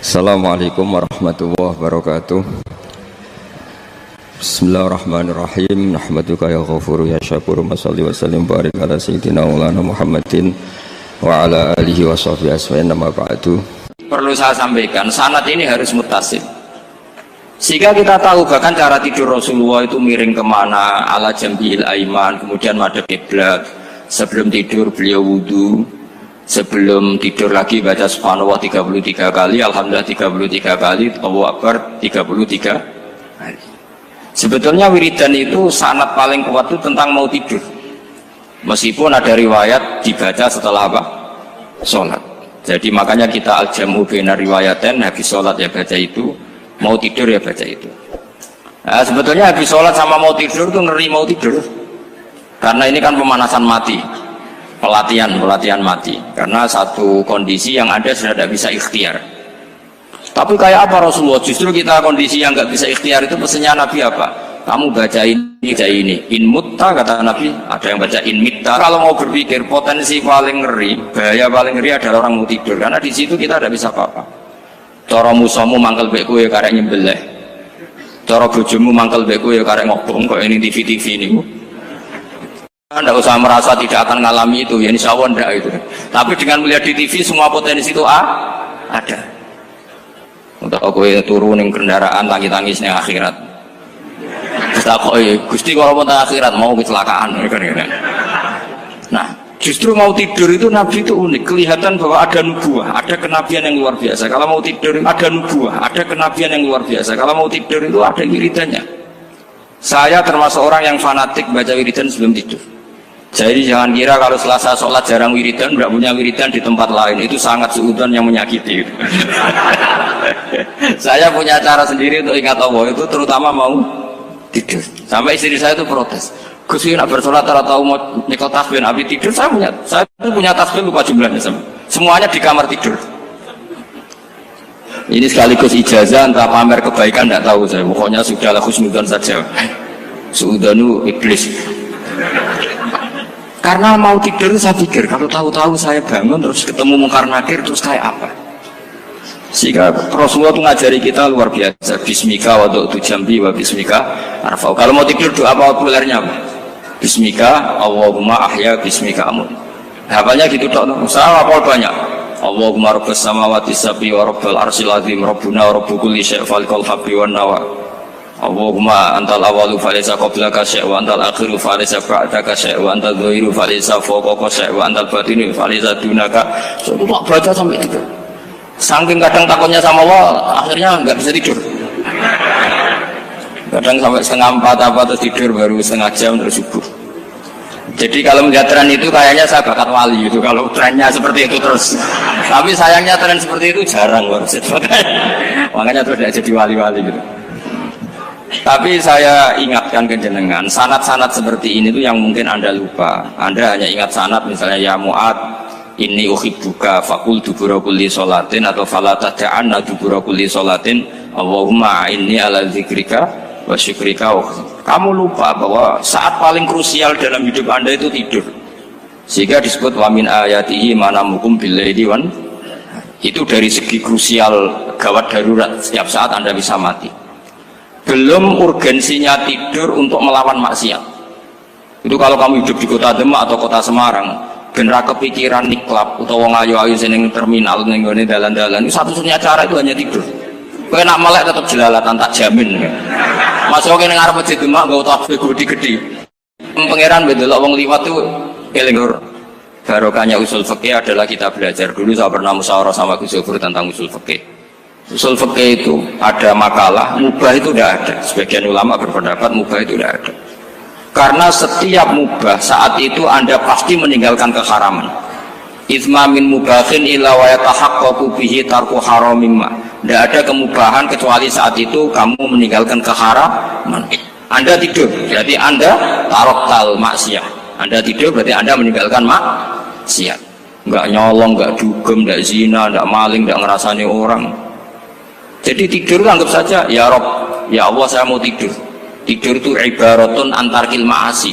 Assalamualaikum warahmatullahi wabarakatuh. Bismillahirrahmanirrahim. Nahmaduka ya ghafuru ya syakuru. Mashalli wa sallim barik ala sayyidina maulana Muhammadin wa ala alihi wa sahbihi asma'in nama ba'du. Perlu saya sampaikan, sanad ini harus muttasil, sehingga kita tahu bahkan cara tidur Rasulullah itu miring kemana, ala jambil aiman, kemudian madhab kiblat. Sebelum tidur beliau wudu, sebelum tidur lagi baca subhanallah 33 kali, alhamdulillah 33 kali, Allahu akbar 33 kali. Sebetulnya wiridan itu sanad paling kuat itu tentang mau tidur, meskipun ada riwayat dibaca setelah apa? Sholat. Jadi makanya kita al-jamu bina riwayaten, habis sholat ya baca itu, mau tidur ya baca itu. Nah, sebetulnya habis sholat sama mau tidur itu ngeri mau tidur, karena ini kan pemanasan mati, pelatihan mati, karena satu kondisi yang ada sudah tidak bisa ikhtiar. Tapi kayak apa Rasulullah? Justru kita kondisi yang nggak bisa ikhtiar itu pesannya Nabi apa? Kamu baca ini, in mutta, kata Nabi. Ada yang baca in mitta. Kalau mau berpikir, potensi paling ngeri, bahaya paling ngeri adalah orang mau tidur, karena di situ kita tidak bisa apa-apa. Cara musuhmu mangkel beku ya karek nyembelih, cara bojomu mangkel beku ya karek ngobong, kok ini TV ini. Anda usah merasa tidak akan mengalami itu, ya insya Allah enggak itu. Tapi dengan melihat di TV semua potensi itu ada. Untuk aku turun yang kendaraan tangis-tangis yang akhirat. Kita kok Gusti kalau mau akhirat mau kecelakaan. Nah, justru mau tidur itu Nabi itu unik, kelihatan bahwa ada nubuah, ada kenabian yang luar biasa. Kalau mau tidur ada nubuah, ada kenabian yang luar biasa. Kalau mau tidur itu ada wiridannya. Saya termasuk orang yang fanatik baca wiridan sebelum tidur. Jadi jangan kira kalau selasa sholat jarang wiridan, tidak punya wiridan di tempat lain, itu sangat suudzon yang menyakiti. Saya punya cara sendiri untuk ingat Allah itu, terutama mau tidur. Sampai istri saya itu protes, Gus nak bersolat tahu mau nyekel tasbih habis tidur. Saya punya tasbih lupa jumlahnya, semuanya di kamar tidur. Ini sekaligus ijazah entah pamer kebaikan tidak tahu saya, pokoknya sudahlah husnudzon saja. Suudzonu iblis. Karena mau tidur saya pikir kalau tahu-tahu saya bangun terus ketemu mungkar nakir terus kayak apa. Sehingga Rasulullah itu ngajari kita luar biasa. Bismika wa du'tu jambi wa bismika arfa'u. Kalau mau tidur doa apa populernya apa? Bismika Allahumma ahya bismika amun. Hafalnya gitu dok. Saya hafal banyak. Allahumma rabbas samawati sab'i wa rabbal arsyil azim rabbuna wa rabbu kulli syai' falikal habbi wan nawa. Allahumma antal awalu falaysa qablaka syai' wa antal akhiru falaysa ba'daka syai' wa antal dhahiru falaysa fawqaka syai' wa antal batinu falaysa dunaka. So, itu tak baca sampai tidur. Saking kadang takutnya sama Allah, akhirnya nggak bisa tidur. Kadang sampai setengah 4 apa terus tidur baru setengah jam terus subuh. Jadi kalau melihat tren itu kayaknya saya bakat wali itu kalau trennya seperti itu terus. Tapi sayangnya tren seperti itu jarang loh. Makanya terus tidak jadi wali-wali gitu. Tapi saya ingatkan ke jenengan, sanad-sanad seperti ini tuh yang mungkin Anda lupa. Anda hanya ingat sanad misalnya ya Mu'ad inni uhibbuka faqul dubura kulli sholatin, atau fala tad'anna dubura kulli sholatin Allahumma inni ala dzikrika wa syukrika. Kamu lupa bahwa saat paling krusial dalam hidup Anda itu tidur, sehingga disebut wa min ayatihi manamukum bil-laili wan. Itu dari segi krusial, gawat darurat, setiap saat Anda bisa mati. Belum urgensinya tidur untuk melawan maksiat. Itu kalau kamu hidup di kota Demak atau kota Semarang, bener kepikiran niklap atau wong ayu-ayu seneng terminal ning ngene dalan-dalan, itu satu-satunya cara itu hanya tidur. Kowe nak melek tetap jelalatan tak jamin. Masuk ning ngarep masjid Demak nggo tasbih gede-gede. Pangeran bedelok wong liwat tuh eling lur. Barokahnya usul fikih adalah kita belajar dulu. Saya pernah musyawarah sama Gus Zufur tentang usul fikih. Usul fikih itu ada makalah, mubah itu tidak ada. Sebagian ulama berpendapat mubah itu tidak ada. Karena setiap mubah saat itu Anda pasti meninggalkan keharaman. Itsma min mubahin illa wa yatahaqqaqu bihi tarku haramimma. Tidak ada kemubahan kecuali saat itu kamu meninggalkan keharaman. Anda tidur, berarti Anda tarokkal maksiat. Anda tidur berarti Anda meninggalkan maksiat. Enggak nyolong, enggak dugem, enggak zina, enggak maling, enggak ngerasani orang. Jadi tidur itu anggap saja ya Rob, ya Allah saya mau tidur. Tidur itu ibaratun antarkil ma'asi.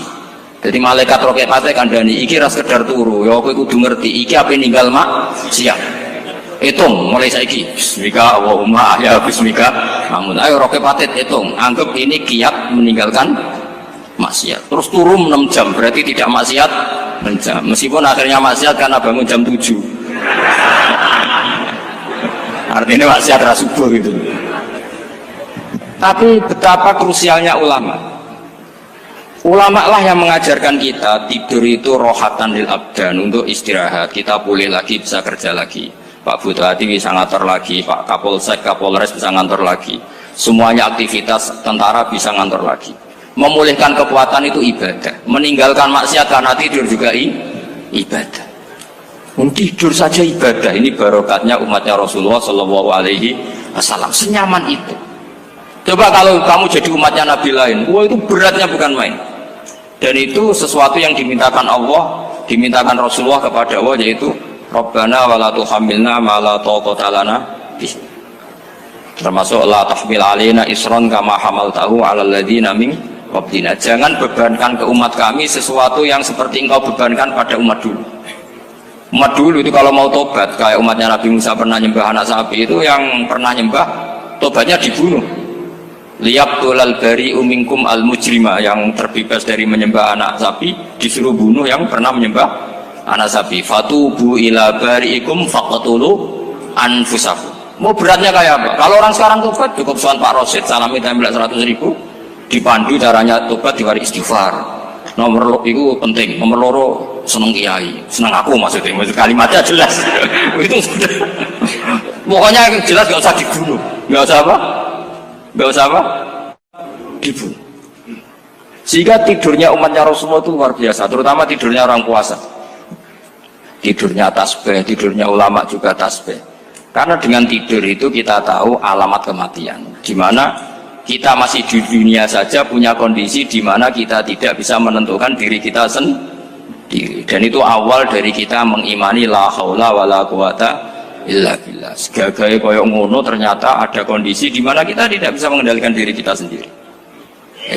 Jadi malaikat roket pate kandhani iki ra sekedar turu, ya kowe kudu ngerti iki ape ninggal maksiat. hitung mulai saiki bismika Allahumma ahya bismika amun. Ayo roke patit hitung, anggap ini kiat meninggalkan maksiat. Terus turun 6 jam, berarti tidak maksiat 6 jam. Meskipun akhirnya maksiat karena bangun jam 7. Artinya maksiat rasubuh gitu. Tapi betapa krusialnya ulama. Ulama lah yang mengajarkan kita tidur itu rohatan lil abdan, untuk istirahat. Kita pulih lagi, bisa kerja lagi. Pak Bupati bisa ngantor lagi, Pak Kapolsek, Kapolres bisa ngantor lagi. Semuanya aktivitas tentara bisa ngantor lagi. Memulihkan kekuatan itu ibadah. Meninggalkan maksiat karena tidur juga ibadah. Tidur saja ibadah. Ini barokatnya umatnya Rasulullah Shallallahu Alaihi Wasallam. Senyaman itu. Coba kalau kamu jadi umatnya Nabi lain, wah itu beratnya bukan main. Dan itu sesuatu yang dimintakan Allah, dimintakan Rasulullah kepada Allah, yaitu Rabbana wa la tuhammilna ma la taqata lana bih. Termasuk la tahmil alaina isron kama hamaltahu 'alal ladzina min qablina. Jangan bebankan ke umat kami sesuatu yang seperti engkau bebankan pada umat dulu. Umat dulu itu kalau mau tobat, kayak umatnya Nabi Musa pernah nyembah anak sapi, itu yang pernah nyembah tobatnya dibunuh. Liyaqtulal bari'u minkum al mujrima, yang terbebas dari menyembah anak sapi disuruh bunuh yang pernah menyembah anak sapi. Fatubu ila bari'ikum faqtulu anfusakum. Mau beratnya kayak apa? Kalau orang sekarang tobat cukup soal Pak Rosid salami tembak 100.000, dipandu caranya tobat diwari istighfar. Nomor itu penting, nomor loro seneng kiai, seneng aku maksudnya kalimatnya jelas. Itu sudah. Pokoknya jelas gak usah dibunuh, gak usah apa? Gak usah apa? Dibunuh. Sehingga tidurnya umatnya Rasulullah itu luar biasa, terutama tidurnya orang puasa. Tidurnya tasbih, tidurnya ulama juga tasbih. Karena dengan tidur itu kita tahu alamat kematian. Di mana kita masih di dunia saja punya kondisi di mana kita tidak bisa menentukan diri kita sendiri. Dan itu awal dari kita mengimani la haula wala quwata illa billah. Segagai koyok ngono ternyata ada kondisi di mana kita tidak bisa mengendalikan diri kita sendiri.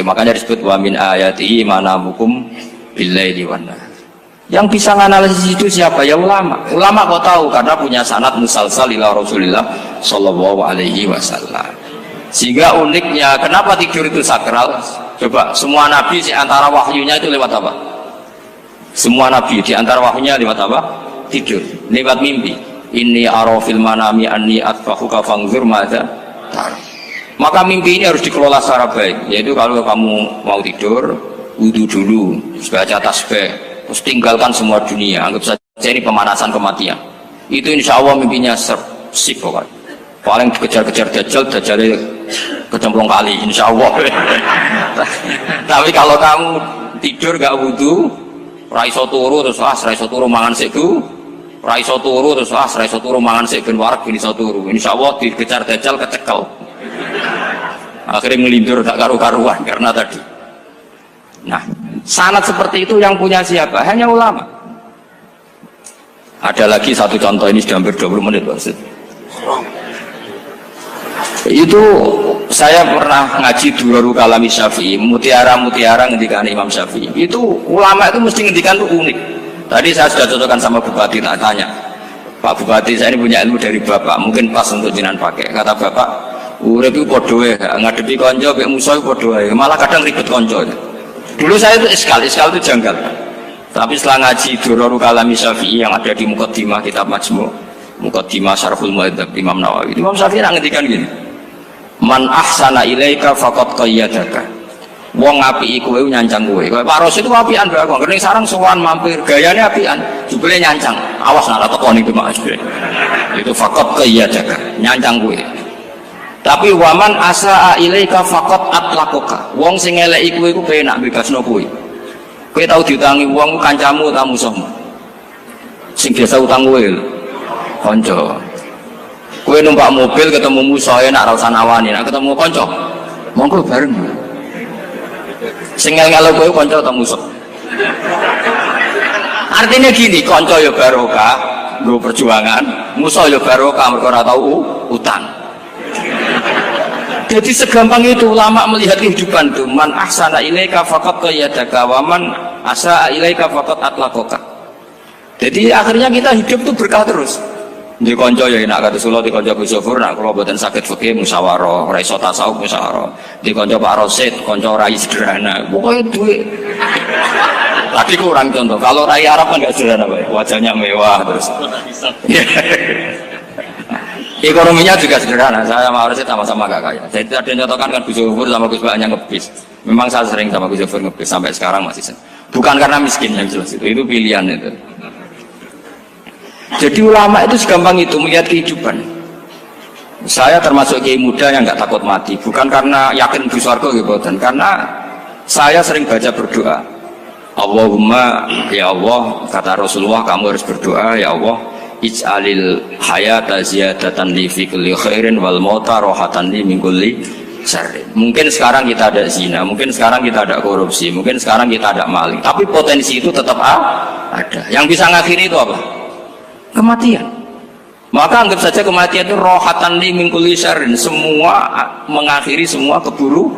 Makanya disebut wa min ayati manamukum billaili wan nahar. Yang bisa menganalisis itu siapa? Ya ulama. Ulama kau tahu karena punya sanad musalsal ila Rasulillah sallallahu alaihi wasallam. Sehingga uniknya kenapa tidur itu sakral? Coba semua nabi di antara wahyunya itu lewat apa? Semua nabi di antara wahyunya lewat apa? Tidur, lewat mimpi. Inni ara fil manami anni atfahuka fanzur madza tar. Maka mimpi ini harus dikelola secara baik. Yaitu kalau kamu mau tidur, wudu dulu, baca tasbih, terus tinggalkan semua dunia, anggap saja ini pemanasan kematian. Itu insya Allah mimpinya sip pokoknya. Paling dikejar-kejar dajjal kecemplung kali, insya Allah. Tapi kalau kamu tidur gak wudu, raiso turu terus raiso turu mangan seku, raiso turu terus raiso turu mangan sek ben warak ben iso turu. Insya Allah dikejar dajjal kecekel. Akhirnya ngelindur tak karu-karuan karena tadi. Nah, sanad seperti itu yang punya siapa? Hanya ulama. Ada lagi satu contoh, ini sudah hampir 20 menit Pak. Itu saya pernah ngaji Durarul Kalami Syafi'i, mutiara-mutiara ngendikan Imam Syafi'i. Itu ulama itu mesti ngendikan itu unik. Tadi saya sudah cocokkan sama Bupati, tak tanya, Pak Bupati saya ini punya ilmu dari Bapak, mungkin pas untuk jenengan pakai. Kata Bapak, urip itu podo ya, ngadepi konco, mek musuh podo ya, malah kadang ribet konco. Dulu saya itu iskal itu janggal. Tapi setelah ngaji Durarul Kalami Syafi'i yang ada di Muqaddimah kitab Majmu', Muqaddimah Syarhul Muhadzab Imam Nawawi, Imam Syafi'i ngendikan gini, man ahsana ilaika faqad qayyadaka. Wong apiki kowe nyancang kowe. Pak Ros itu apian Mbak, kene sarang sowan mampir, gayane apian, jebule nyancang. Awas nek tekoni itu Mas. Itu faqad qayyadaka, nyancang kowe. Tapi waman asaa ilaika faqad atlaqaka. Wong sing eleki kowe iku penak bebasno kowe. Kowe tau diutangi wong kancamu ta musuhmu? Sing biasa utang kowe lho. Kanca. Kowe numpak mobil ketemu musuh enak ra usah nawani, nek ketemu kanca monggo bareng. Sing ngel-ngelo kowe kanca atau musuh? Artinya gini, kanca ya barokah, nggo perjuangan, musuh ya barokah mergo ora tau utang. Jadi segampang itu ulama melihat kehidupan itu. Man ahsana ilaika faqad qayyadaka wa man asaa ilaika faqad atlaqaka. Jadi akhirnya kita hidup itu berkah terus. Di konco ya nak kata Solo di konco Gus Zofur nak kalau buatan sakit fikih musyawarah, ora iso tasawuf musyawarah. Di konco Pak Rosid, konco rai sederhana. Pokoknya duit. Tadi kurang contoh. Kalau rai Arab kan nggak sederhana, Pak. Wajahnya mewah terus. Ekonominya juga sederhana. Saya sama Rosid sama-sama gak kaya. Jadi ada nyontohkan kan Gus Zofur sama Gus Baknya ngebis. Memang saya sering sama Gus Zofur ngebis sampai sekarang masih sering. Bukan karena miskin yang jelas itu pilihan itu. Jadi ulama itu segampang itu melihat kehidupan. Saya termasuk kiai muda yang nggak takut mati, bukan karena yakin di surga gitu, dan karena saya sering baca berdoa. Allahumma ya Allah, kata Rasulullah, kamu harus berdoa ya Allah, ij'alil hayata ziyadatan li fi kulli khairin wal mauta rohatan li min kulli syarrin. Mungkin sekarang kita ada zina, mungkin sekarang kita ada korupsi, mungkin sekarang kita ada maling, tapi potensi itu tetap ada. Yang bisa ngakhiri itu apa? Kematian. Maka anggap saja kematian itu rohatan li min kulli syarrin, semua mengakhiri semua keburukan.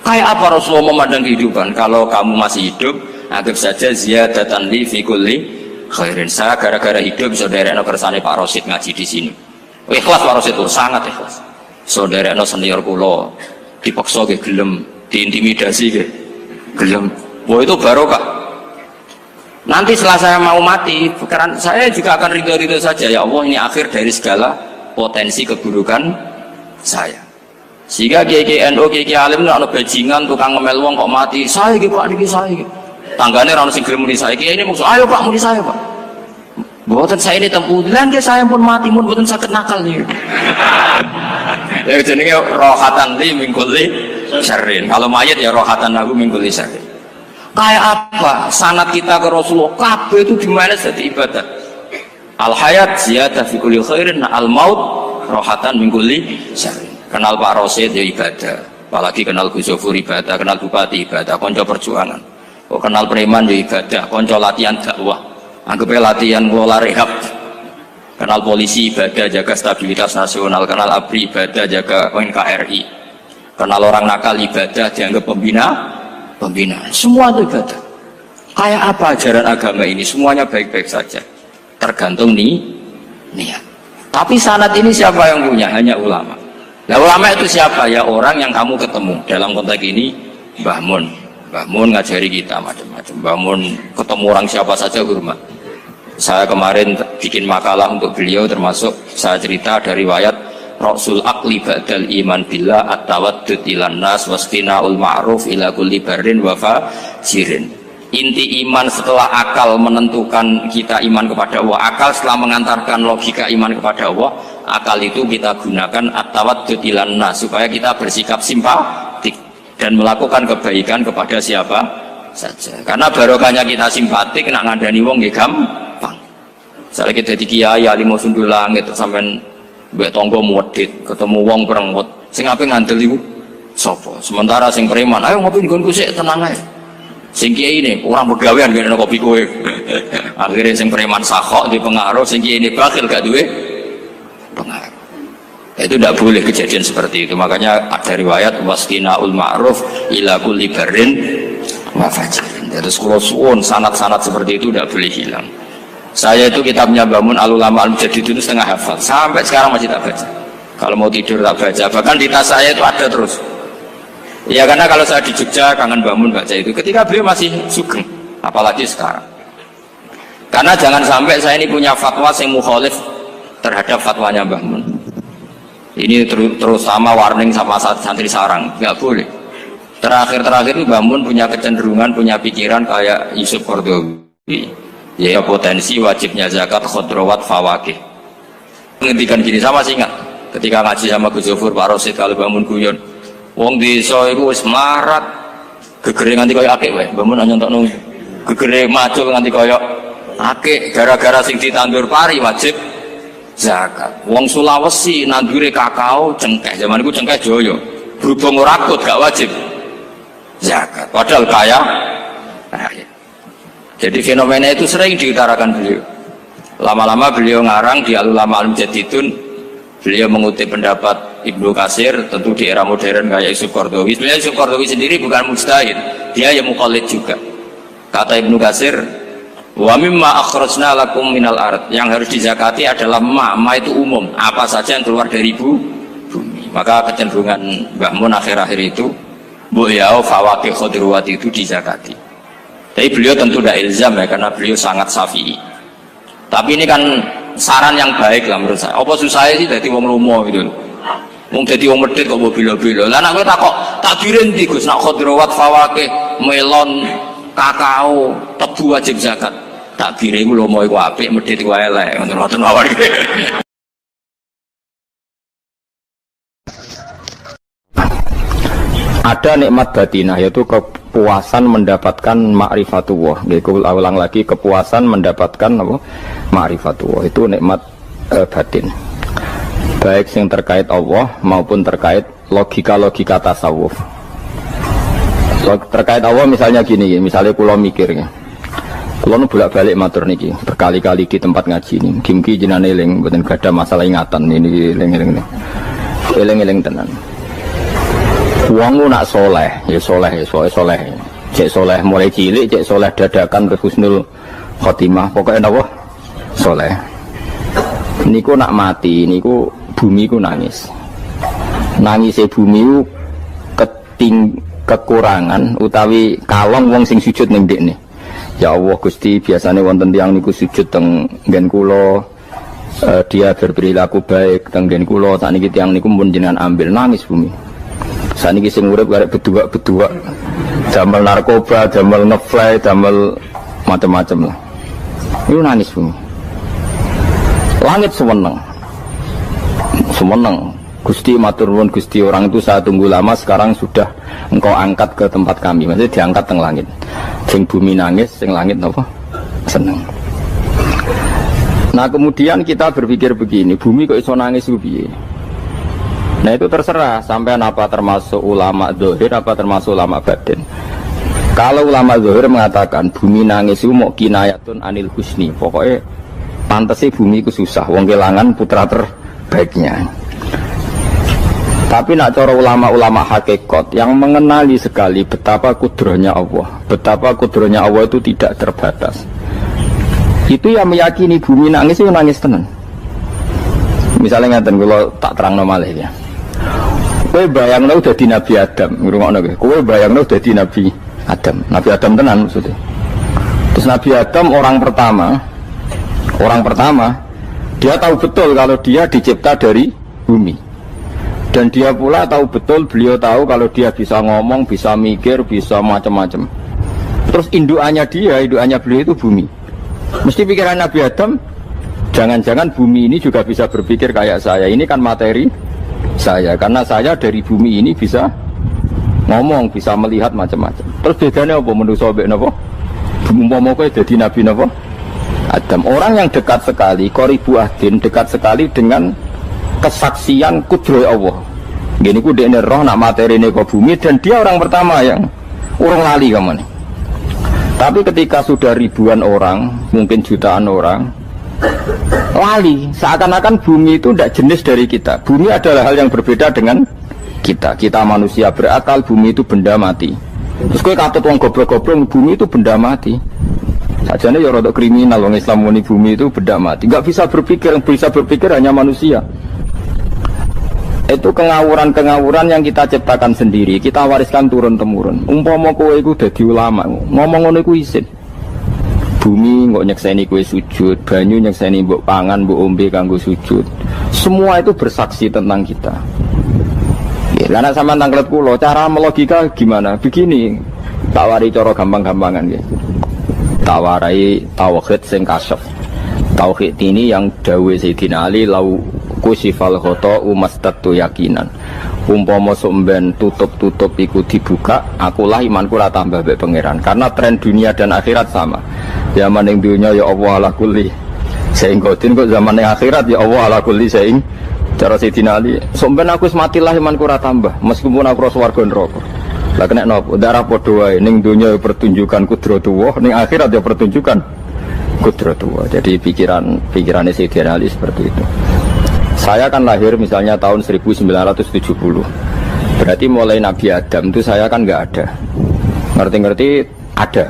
Kayak apa Rasulullah memandang kehidupan? Kalau kamu masih hidup, anggap saja ziyadatan li fi kulli khairin. Saya gara-gara hidup saudaranya kersane Pak Rosid ngaji di sini. Ikhlas Pak Rosid itu sangat ikhlas. Saudaranya senior kula dipaksa ke gelem, diintimidasi ke gelem. Wah itu barokah. Nanti setelah saya mau mati, karena saya juga akan ridho-ridho saja. Ya Allah, ini akhir dari segala potensi keburukan saya. Sehingga kiai NU, kiai alim itu ada bajingan, tukang ngemel wong kok mati. Saya gitu Pak, niki saya gitu. Tanggane orang sing gelem muni saya. Kiai ini maksud, ayo Pak muni saya Pak. Buatan saya ini tempuh, lan saya pun mati, pun buatan sakit nakal nih. Ya jenenge rohatan li min kulli syarrin. Kalau mayit ya rohatan aku min kulli syarrin. Kayak apa sanad kita ke Rasulullah, kabeh itu dimana jadi ibadah. Al hayat ziyadah fi kulli khairin, al maut rohatan min kulli syarrin. Kenal Pak Rosid ya ibadah, apalagi kenal Gus Zofur ibadah, kenal bupati ibadah, konco perjuangan. Kok kenal preman ya ibadah, konco latihan dakwah, anggapnya latihan ngelola rehab. Kenal polisi ibadah, jaga stabilitas nasional. Kenal ABRI ibadah, jaga NKRI. Kenal orang nakal ibadah, dianggap pembinaan. Semua itu ibadah. Kayak apa ajaran agama ini? Semuanya baik-baik saja, tergantung niat. Tapi sanad ini siapa yang punya? Hanya ulama. Nah ulama itu siapa? Ya orang yang kamu ketemu. Dalam konteks ini Mbah Mun ngajari kita macam-macam. Mbah Mun ketemu orang siapa saja hormat. Saya kemarin bikin makalah untuk beliau, termasuk saya cerita dari riwayat Rasul akli ba'dal iman billah at-tawaddud ilan nas wastina'ul ma'ruf ila kulli barrin wa fajirin. Inti iman setelah akal menentukan kita iman kepada Allah, akal setelah mengantarkan logika iman kepada Allah, akal itu kita gunakan at-tawaddud ilan nas supaya kita bersikap simpatik dan melakukan kebaikan kepada siapa saja. Karena barokahnya kita simpatik nak ngandani wong nggih gampang. Misalnya kita di kiai alim sundul langit sampean mbek tonggo muwedit ketemu wong perengut sing ape ngandel iku sapa, sementara sing preman ayo ngopi nggonku sik tenang ae, sing kiai ini orang begawean ngene kopi kowe. Akhirnya sing preman sakhok di pengaruh, sing kiai ini bakil gak duwe pengaruh. Itu tidak boleh kejadian seperti itu. Makanya ada riwayat wasqinaul ma'ruf ila kulli barrin wa fajirin. Terus kalau suwun sanad-sanad seperti itu tidak boleh hilang. Saya itu kitabnya Mbah Mun Al-Ulama Al-Mujaddid itu setengah hafal, sampai sekarang masih tak baca. Kalau mau tidur tak baca, bahkan di tas saya itu ada terus. Ya karena kalau saya di Jogja kangen Mbah Mun baca itu ketika beliau masih sugeng, apalagi sekarang. Karena jangan sampai saya ini punya fatwa yang mukhalif terhadap fatwanya Mbah Mun. Ini terus sama warning sama santri sarang, nggak boleh. Terakhir itu Mbah Mun punya kecenderungan, punya pikiran kayak Yusuf Qaradawi. Ya potensi wajibnya zakat khodrowat fawakih. Menghentikan gini sama sih ingat ketika ngaji sama Gus Zofur Pak Rosid kalau bangun guyon wong desa iku wis melarat gegere nganti kaya akeh wae bangun nyontokno gegere macul nganti kaya akeh gara-gara sing ditandur pari wajib zakat. Wong Sulawesi nandure kakao cengkeh, zaman iku cengkeh joyo berhubung ora akut gak wajib zakat padahal kaya raya. Jadi fenomena itu sering diutarakan beliau. Lama-lama beliau ngarang di Al-Ulama Al-Mujaddidun, beliau mengutip pendapat Ibnu Katsir, tentu di era modern kayak Yusuf Qaradawi. Sebenarnya Yusuf Qaradawi sendiri bukan mujtahid, dia yang muqallid juga. Kata Ibnu Katsir, Wa mimma akhrajna lakum minal ard, yang harus dizakati adalah ma itu umum, apa saja yang keluar dari bumi. Maka kecenderungan Mbah Mun akhir-akhir itu beliau fawaqih khudruwat itu dizakati. Tapi beliau tentu tidak ilzam ya, karena beliau sangat syafi'i. Tapi ini kan saran yang baik lah menurut saya. Apa susah sih jadi wong lomo gitu. Wong dadi wong medhit kok bila-bila. Lah nek kowe takok takbirin ndi Gus, nak khudrawat fawaqih, melon, kakao, tebu wajib zakat. Takbire iku lomo iku apik, medhit iku elek, ngoten mawon. Ada nikmat batinah, yaitu kepuasan mendapatkan ma'rifatullah. Aku ulang lagi, kepuasan mendapatkan apa? Ma'rifatullah. Itu nikmat batin. Baik yang terkait Allah maupun terkait logika-logika tasawuf. Terkait Allah misalnya gini, misalnya kulo mikirnya. Kulo bolak-balik matur niki, berkali-kali di tempat ngaji ini. Gimki jinan eling, mboten gadah masalah ingatan ini eling-eling ini. Eling-eling tenan. Wong nak soleh, ya soleh, soleh. Cek soleh mulai cilik, cek soleh dadakan terus husnul khotimah. Pokoknya napa? Soleh. Niku nak mati, niku bumi ku nangis. Nangisnya bumi ku kekurangan utawi kalong wong sing sujud ning ndekne. Ya Allah Gusti, biasanya wonten tiyang niku sujud teng nggen kula, dia berperilaku baik teng nggen kula, sakniki tiyang niku mun jenengan ambil, nangis bumi. Saniki sing urip arek bedua-bedua, damel narkoba, damel ngefly, damel macam-macam lah. Itu nangis bumi. Langit semeneng. Gusti matur nuwun Gusti, orang itu saya tunggu lama, sekarang sudah engkau angkat ke tempat kami. Maksudnya diangkat teng langit. Sing bumi nangis, sing langit napa? Seneng. Nah kemudian kita berpikir begini, bumi kok iso nangis ku piye? Nah itu terserah sampean apa termasuk ulama zahir apa termasuk ulama batin. Kalau ulama zahir mengatakan bumi nangis itu mau kinayatun anil husni, pokoknya pantasnya bumi itu susah, wong kelangan putra terbaiknya. Tapi nak cara ulama-ulama hakikat yang mengenali sekali betapa kudrohnya Allah, betapa kudrohnya Allah itu tidak terbatas, itu yang meyakini bumi nangis itu nangis tenan. Misalnya ngaten kula tak terangno malih ya. Kowe bayangno dadi Nabi Adam, ngrungokno kowe. Kowe bayangno dadi Nabi Adam. Nabi Adam tenan maksudnya. Terus Nabi Adam orang pertama, dia tahu betul kalau dia dicipta dari bumi. Dan dia pula tahu betul, beliau tahu kalau dia bisa ngomong, bisa mikir, bisa macam-macam. Terus indukannya beliau itu bumi. Mesti pikiran Nabi Adam, jangan-jangan bumi ini juga bisa berpikir kayak saya. Ini kan materi saya, karena saya dari bumi ini bisa ngomong, bisa melihat macam-macam. Terus bedanya apa manusia mbek napa? Umpama kowe dadi nabi napa? Adam. Orang yang dekat sekali, qoribu ahdin, dekat sekali dengan kesaksian kudroh Allah. Gini ku dekne roh nak materine ke bumi, dan dia orang pertama yang urung lali kamane. Tapi ketika sudah ribuan orang, mungkin jutaan orang, lali, seakan-akan bumi itu tidak jenis dari kita. Bumi adalah hal yang berbeda dengan kita. Kita manusia berakal, bumi itu benda mati. Terus kowe katut wong goblok-goblok, bumi itu benda mati. Sajane ya rada kriminal wong Islam muni bumi itu benda mati. Enggak bisa berpikir, yang bisa berpikir hanya manusia. Itu kengawuran-kengawuran yang kita ciptakan sendiri, kita wariskan turun-temurun. Umpama kowe iku dadi ulama, ngomong ngono iku isin. Bumi kok nyekseni kue sujud, banyu nyekseni mbok pangan, mbok ombe kanggo sujud. Semua itu bersaksi tentang kita. Ya, karena sama tanglet kulo, cara melogika gimana? Begini, tak wari cara gampang-gampangan ya. Tak warai tauhid sing kasyaf. Tauhid ini yang dawe Sayyidina Ali lau kusifal khoto umastatu yakinan. Umpama somben tutup-tutup iku dibuka, akulah imanku ora tambah mbek pangeran. Karena tren dunia dan akhirat sama. Zaman yang dunia ya Allah ala kulli saing godin, kok zaman yang akhirat ya Allah ala kulli saing. Cara Sayyidina Ali, somben aku matilah imanku ora tambah, meskipun aku ora swarga neraka. Lah kena napa? Darah padha wae, ning dunia ya pertunjukan kudratullah, ning akhirat ya pertunjukan kudratullah. Jadi pikirannya Sayyidina Ali seperti itu. Saya kan lahir misalnya tahun 1970. Berarti mulai Nabi Adam itu saya kan nggak ada. Ngerti-ngerti ada.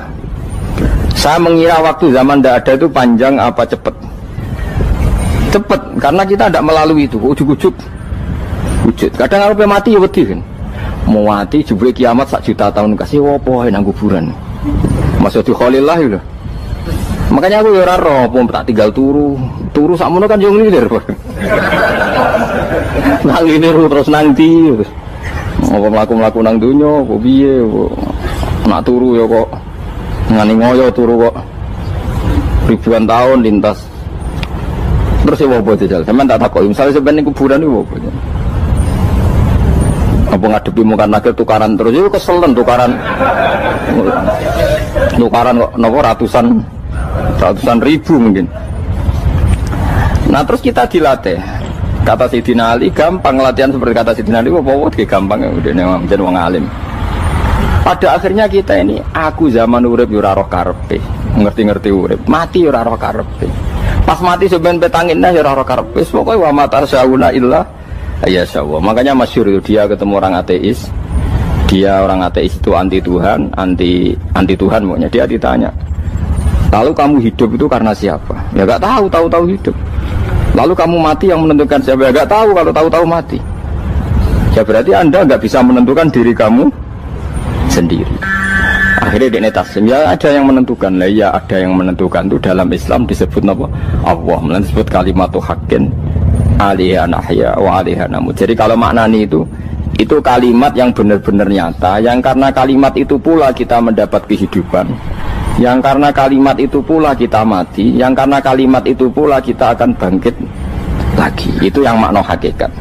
Saya mengira waktu zaman tidak ada itu panjang apa cepat? Cepat, karena kita tidak melalui itu. Ujuk-ujuk wujud. Kadang aku mati ya wedi kan. Mau mati jebule kiamat 1 juta tahun kasih apa nang kuburan. Masuk di Khalillah itu. Makanya aku ya ora roh, tak tinggal turu sakmono kan yo nglilir. Nang nglilir terus nang ndi. Apa mlaku-mlaku nang donya, apa piye kok. Nak turu ya kok ngani ngoyo turu kok. Ribuan tahun lintas. Terus ya apa jajal? Sampeyan tak takoki, misale sampeyan ning kuburan iku apa? Apa ngadepi muka nakil tukaran terus itu keselen tukaran kok nopo ratusan ribu mungkin. Nah terus kita dilatih. Kata Sidina Ali gampang latihan seperti kata Sidina Ali apa gampang udah jadi wong alim. Pada akhirnya kita ini aku zaman urip yo ora roh karepe, ngerti-ngerti urip, mati yo ora roh karepe. Pas mati sampean petangin yo ora roh karepe, pokoke wa matar sauna illah ya syawah. Makanya masyhur dia ketemu orang ateis. Dia orang ateis itu anti Tuhan, anti Tuhan pokoknya. Dia ditanya, lalu kamu hidup itu karena siapa? Ya gak tahu hidup. Lalu kamu mati yang menentukan siapa? Ya gak tahu, kalau tahu mati. Ya berarti Anda gak bisa menentukan diri kamu sendiri. Akhirnya dia taslim, ya ada yang menentukan. Lah ya ada yang menentukan itu dalam Islam disebut apa? Allah, disebut kalimatu haqqin alaiha nahya wa alaiha namut. Jadi kalau maknanya itu kalimat yang benar-benar nyata, yang karena kalimat itu pula kita mendapat kehidupan, yang karena kalimat itu pula kita mati, yang karena kalimat itu pula kita akan bangkit lagi. Itu yang makna hakikat.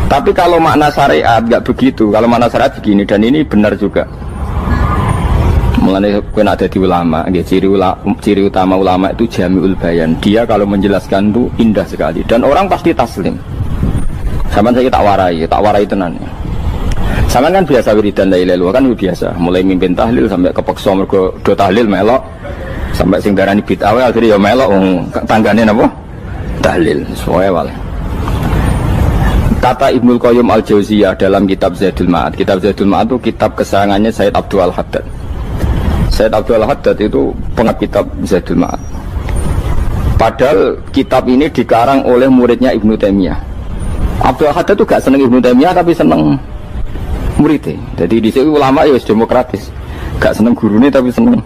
Tapi kalau makna syariat nggak begitu. Kalau makna syariat begini, dan ini benar juga. Mengenai kena ada di ulama, ciri utama ulama itu jami'ul bayan. Dia kalau menjelaskan itu indah sekali dan orang pasti taslim. Sama saya tak warai tenan. Sama kan biasa wiridan la ilaha illallah kan biasa, mulai mimpin tahlil sampai kepeksa mergo do tahlil melok, sampai sing darani bid'ah akhirnya ya melok tanggane napa? Tahlil. Soale wae. Kata Ibnul Qayyim Al-Jauziyah dalam kitab Zadul Ma'ad. Kitab Zadul Ma'ad itu kitab kesayangannya Sayyid Abdul Al-Haddad. Sayyid Abdul Al-Haddad itu pengarang kitab Zadul Ma'ad. Padahal kitab ini dikarang oleh muridnya Ibnu Taimiyah. Abdul Al-Haddad itu gak seneng Ibnu Taimiyah tapi seneng muridnya. Jadi di sini ulama ya demokratis. Gak seneng gurunya tapi seneng.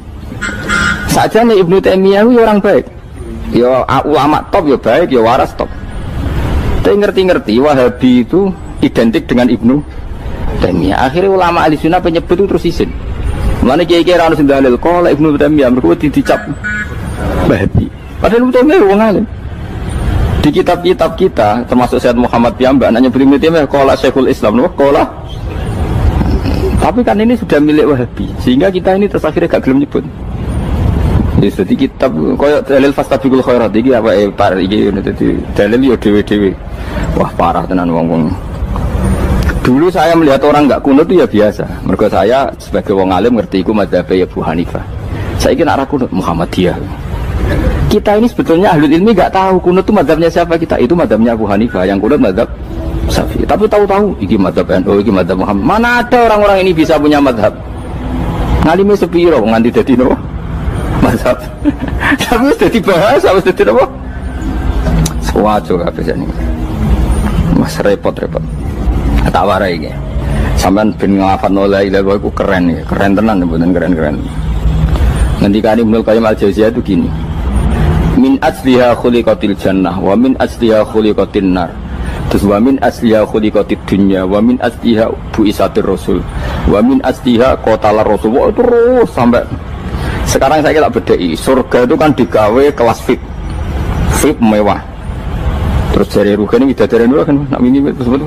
Sajane Ibnu Taimiyah itu orang baik. Ya ulama top ya baik, ya waras top. Tapi ngerti-ngerti Wahabi itu identik dengan Ibnu Taimiyah. Akhirnya ulama ahli sunnah penyebut itu terus isin. Mulane kiai-kiai ra ono sing dalil kala Ibnu Taimiyah mergo dicap Wahabi. Padahal Ibnu Taimiyah wong alim. Di kitab-kitab kita termasuk Syekh Muhammad piyambak nanya Ibnu Taimiyah kala Syekhul Islam no kala. Tapi kan ini sudah milik Wahabi sehingga kita ini terus akhirnya gak gelem nyebut. Jadi kitab koyo dalil fastabiqul khairat iki apa par iki dadi dalil yo dhewe-dhewe. Wah parah tenan wong-wong. Dulu saya melihat orang enggak kunut itu ya biasa. Mergo saya sebagai wong alim ngerti iku mazhab Abu Hanifah. Saiki nek ora kunut Muhammadiyah. Kita ini sebetulnya ahli ilmi enggak tahu kunut itu mazhabnya siapa kita. Itu mazhabnya Abu Hanifah, yang kunut mazhab Syafi'i. Tapi tahu-tahu iki mazhab NU, iki mazhab Muhammad. Mana ada orang-orang ini bisa punya mazhab? Ngalime sepiro nganti dadi no? Mazhab. Tapi sudah dibahas, harus jadi apa? Sewajo kabeh ini. Mas repot-repot. Tak warai iki. Sampeyan ben nglafadzno la ilaha illallah iku keren ya, keren tenan mboten keren-keren. Ngendikane Ibnu Qayyim Al-Jauziyah itu gini. Min asliha khuliqatil jannah wa min asliha khuliqatin nar. Terus wa min asliha khuliqatid dunya wa min asliha bu'isatir rasul wa min asliha qatalar rasul. Terus sampai sekarang saya tak bedai, surga itu kan digawe kelas VIP mewah. Terus dari Rugen ini bidadari dulu kan, nak mini sebut.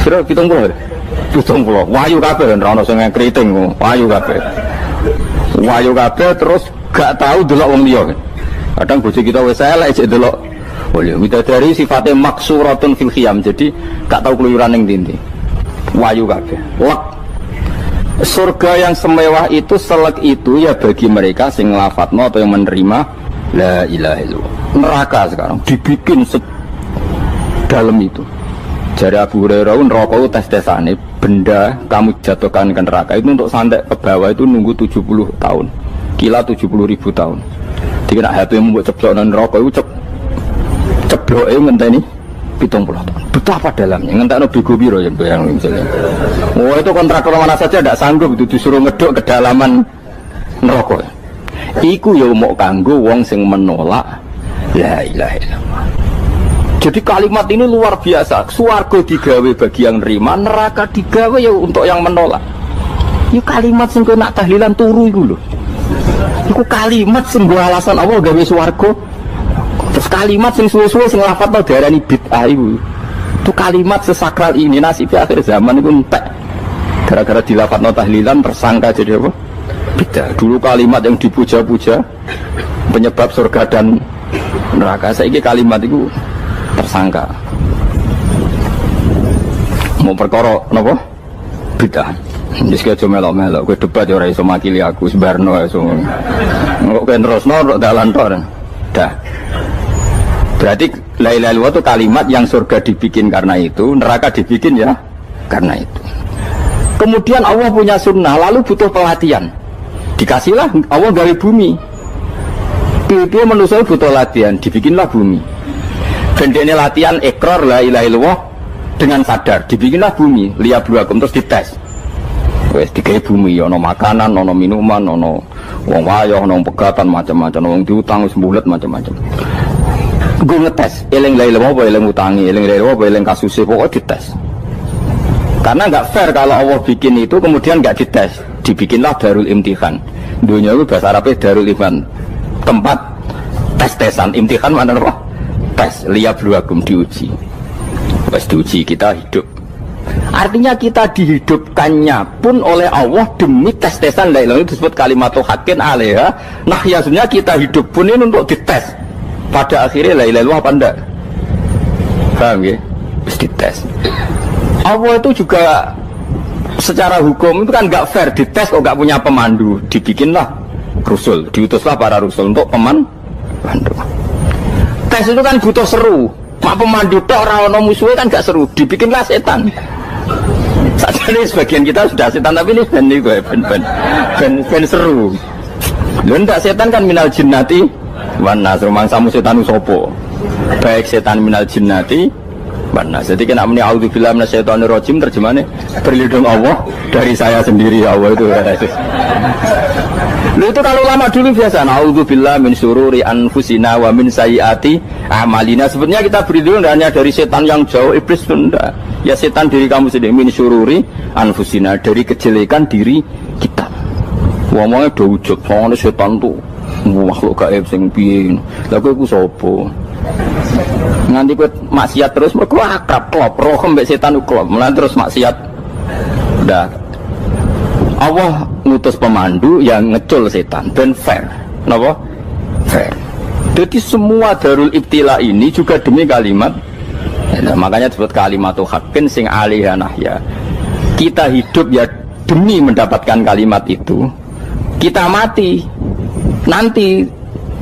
Kira 70, wayu kabeh kan, rano sing keriting, wayu kabeh terus gak tahu delok wong liya kan. Kadang bojo kita wis elek cek delok. Oh iya, bidadari sifatnya maksuratun fil khiyam, jadi gak tahu keluyuran ning ndi. Wayu kabeh. Lek surga yang semewah itu selek itu ya bagi mereka sing lafadzno atau yang menerima la ilaha illallah. Neraka sekarang dibikin dalam itu. Jari Abu Hurairah neraka itu tes-tesane benda kamu jatuhkan ke neraka itu untuk sampai ke bawah itu nunggu 70 tahun. Kila 70.000 tahun. Jadi nak HP membuat ceplok neraka itu ceplok ngenteni 70 tahun. Betapa dalamnya ngentekno bego piro ya bayang misalnya. Oh itu kontraktor mana saja tidak sanggup itu disuruh ngeduk kedalaman neraka. Iku ya mau kanggo wong sing menolak la ilaha illallah. Jadi kalimat ini luar biasa. Swarga digawe bagi yang nerima, neraka digawe ya untuk yang menolak. Itu kalimat sing kowe nak tahlilan turu iku lho. Iku kalimat sing nggo alasan Allah gawe swarga. Terus kalimat sing suwe-suwe sing lafadzno diarani bid'ah iku. Itu kalimat sesakral ini nasibnya akhir zaman iku entek. Gara-gara dilafadzno tahlilan tersangka jadi apa? Bid'ah. Dulu kalimat yang dipuja-puja penyebab surga dan neraka. Saiki kalimat itu tersangka. Mau perkara napa? Bid'ah. Wis aja melok-melok kowe debat ya ora iso makili aku sebarno iso. Kok terusno kok dalan tok. Dah. Berarti la ilaha illallah itu kalimat yang surga dibikin karena itu, neraka dibikin ya karena itu. Kemudian Allah punya sunnah, lalu butuh pelatihan. Dikasihlah Allah gawe bumi. Dia manusia butuh latihan, dibikinlah bumi. Dan ini latihan ikrar la ilaha illallah dengan sadar, dibikinlah bumi, liyabluwakum terus dites. Wes digawe bumi, ono makanan, ono minuman, ono wong wayah, ono pegatan macam-macam, wong diutang wis mbulet macam-macam. Gue ngetes, eling la ilaha illallah apa eling utangi, eling la ilaha illallah apa eling kasusé, pokoknya dites. Karena nggak fair kalau Allah bikin itu kemudian nggak dites, dibikinlah darul imtihan. Dunia itu bahasa Arabnya darul imtihan, tempat tes-tesan. Imtihan mana apa? Tes, liyabluwakum, diuji. Pas diuji kita hidup. Artinya kita dihidupkannya pun oleh Allah demi tes-tesan la ilaha, itu disebut kalimatul haqqin alaiha. Nah ya sebenarnya kita hidup pun ini untuk dites. Pada akhirnya la ilaha illallah apa enggak? Paham ya? Terus dites. Allah itu juga secara hukum itu kan nggak fair, dites kok nggak punya pemandu, dibikinlah rusul, diutuslah para rusul untuk pemandu. Tes itu kan butuh seru, mak pemandu tok ora ono musuhe kan nggak seru, dibikinlah setan. Saja nih sebagian kita sudah setan tapi ini ben seru. Lho ndak setan kan minal jinnati wan nas, rumangsamu setan usopo. Baik setan minal jinnati Banas. Jadi kena muni auzubillahi minasyaitonir rajim, terjemahannya berlindung Allah dari saya sendiri. Allah itu lu itu kalau lama dulu biasa auzubillahi min syururi anfusina wa min sayyiati a'malina. Sebenarnya kita berlindung hanya dari setan yang jauh, iblis itu enggak. Ya setan diri kamu sendiri, min syururi anfusina, dari kejelekan diri kita. Ngomongnya do ujug, soalnya setan tuh makhluk gaib sing piye. Lah kowe iku sapa? Nganti kowe maksiat terus mergo akrab klop roh mbek setan klop mulai terus maksiat. Udah Allah ngutus pemandu yang ngecul setan ben fair. Napa? Fair. Jadi semua darul ibtila ini juga demi kalimat. Nah, makanya disebut kalimatul haqqin sing alaiha nahya. Kita hidup ya demi mendapatkan kalimat itu. Kita mati nanti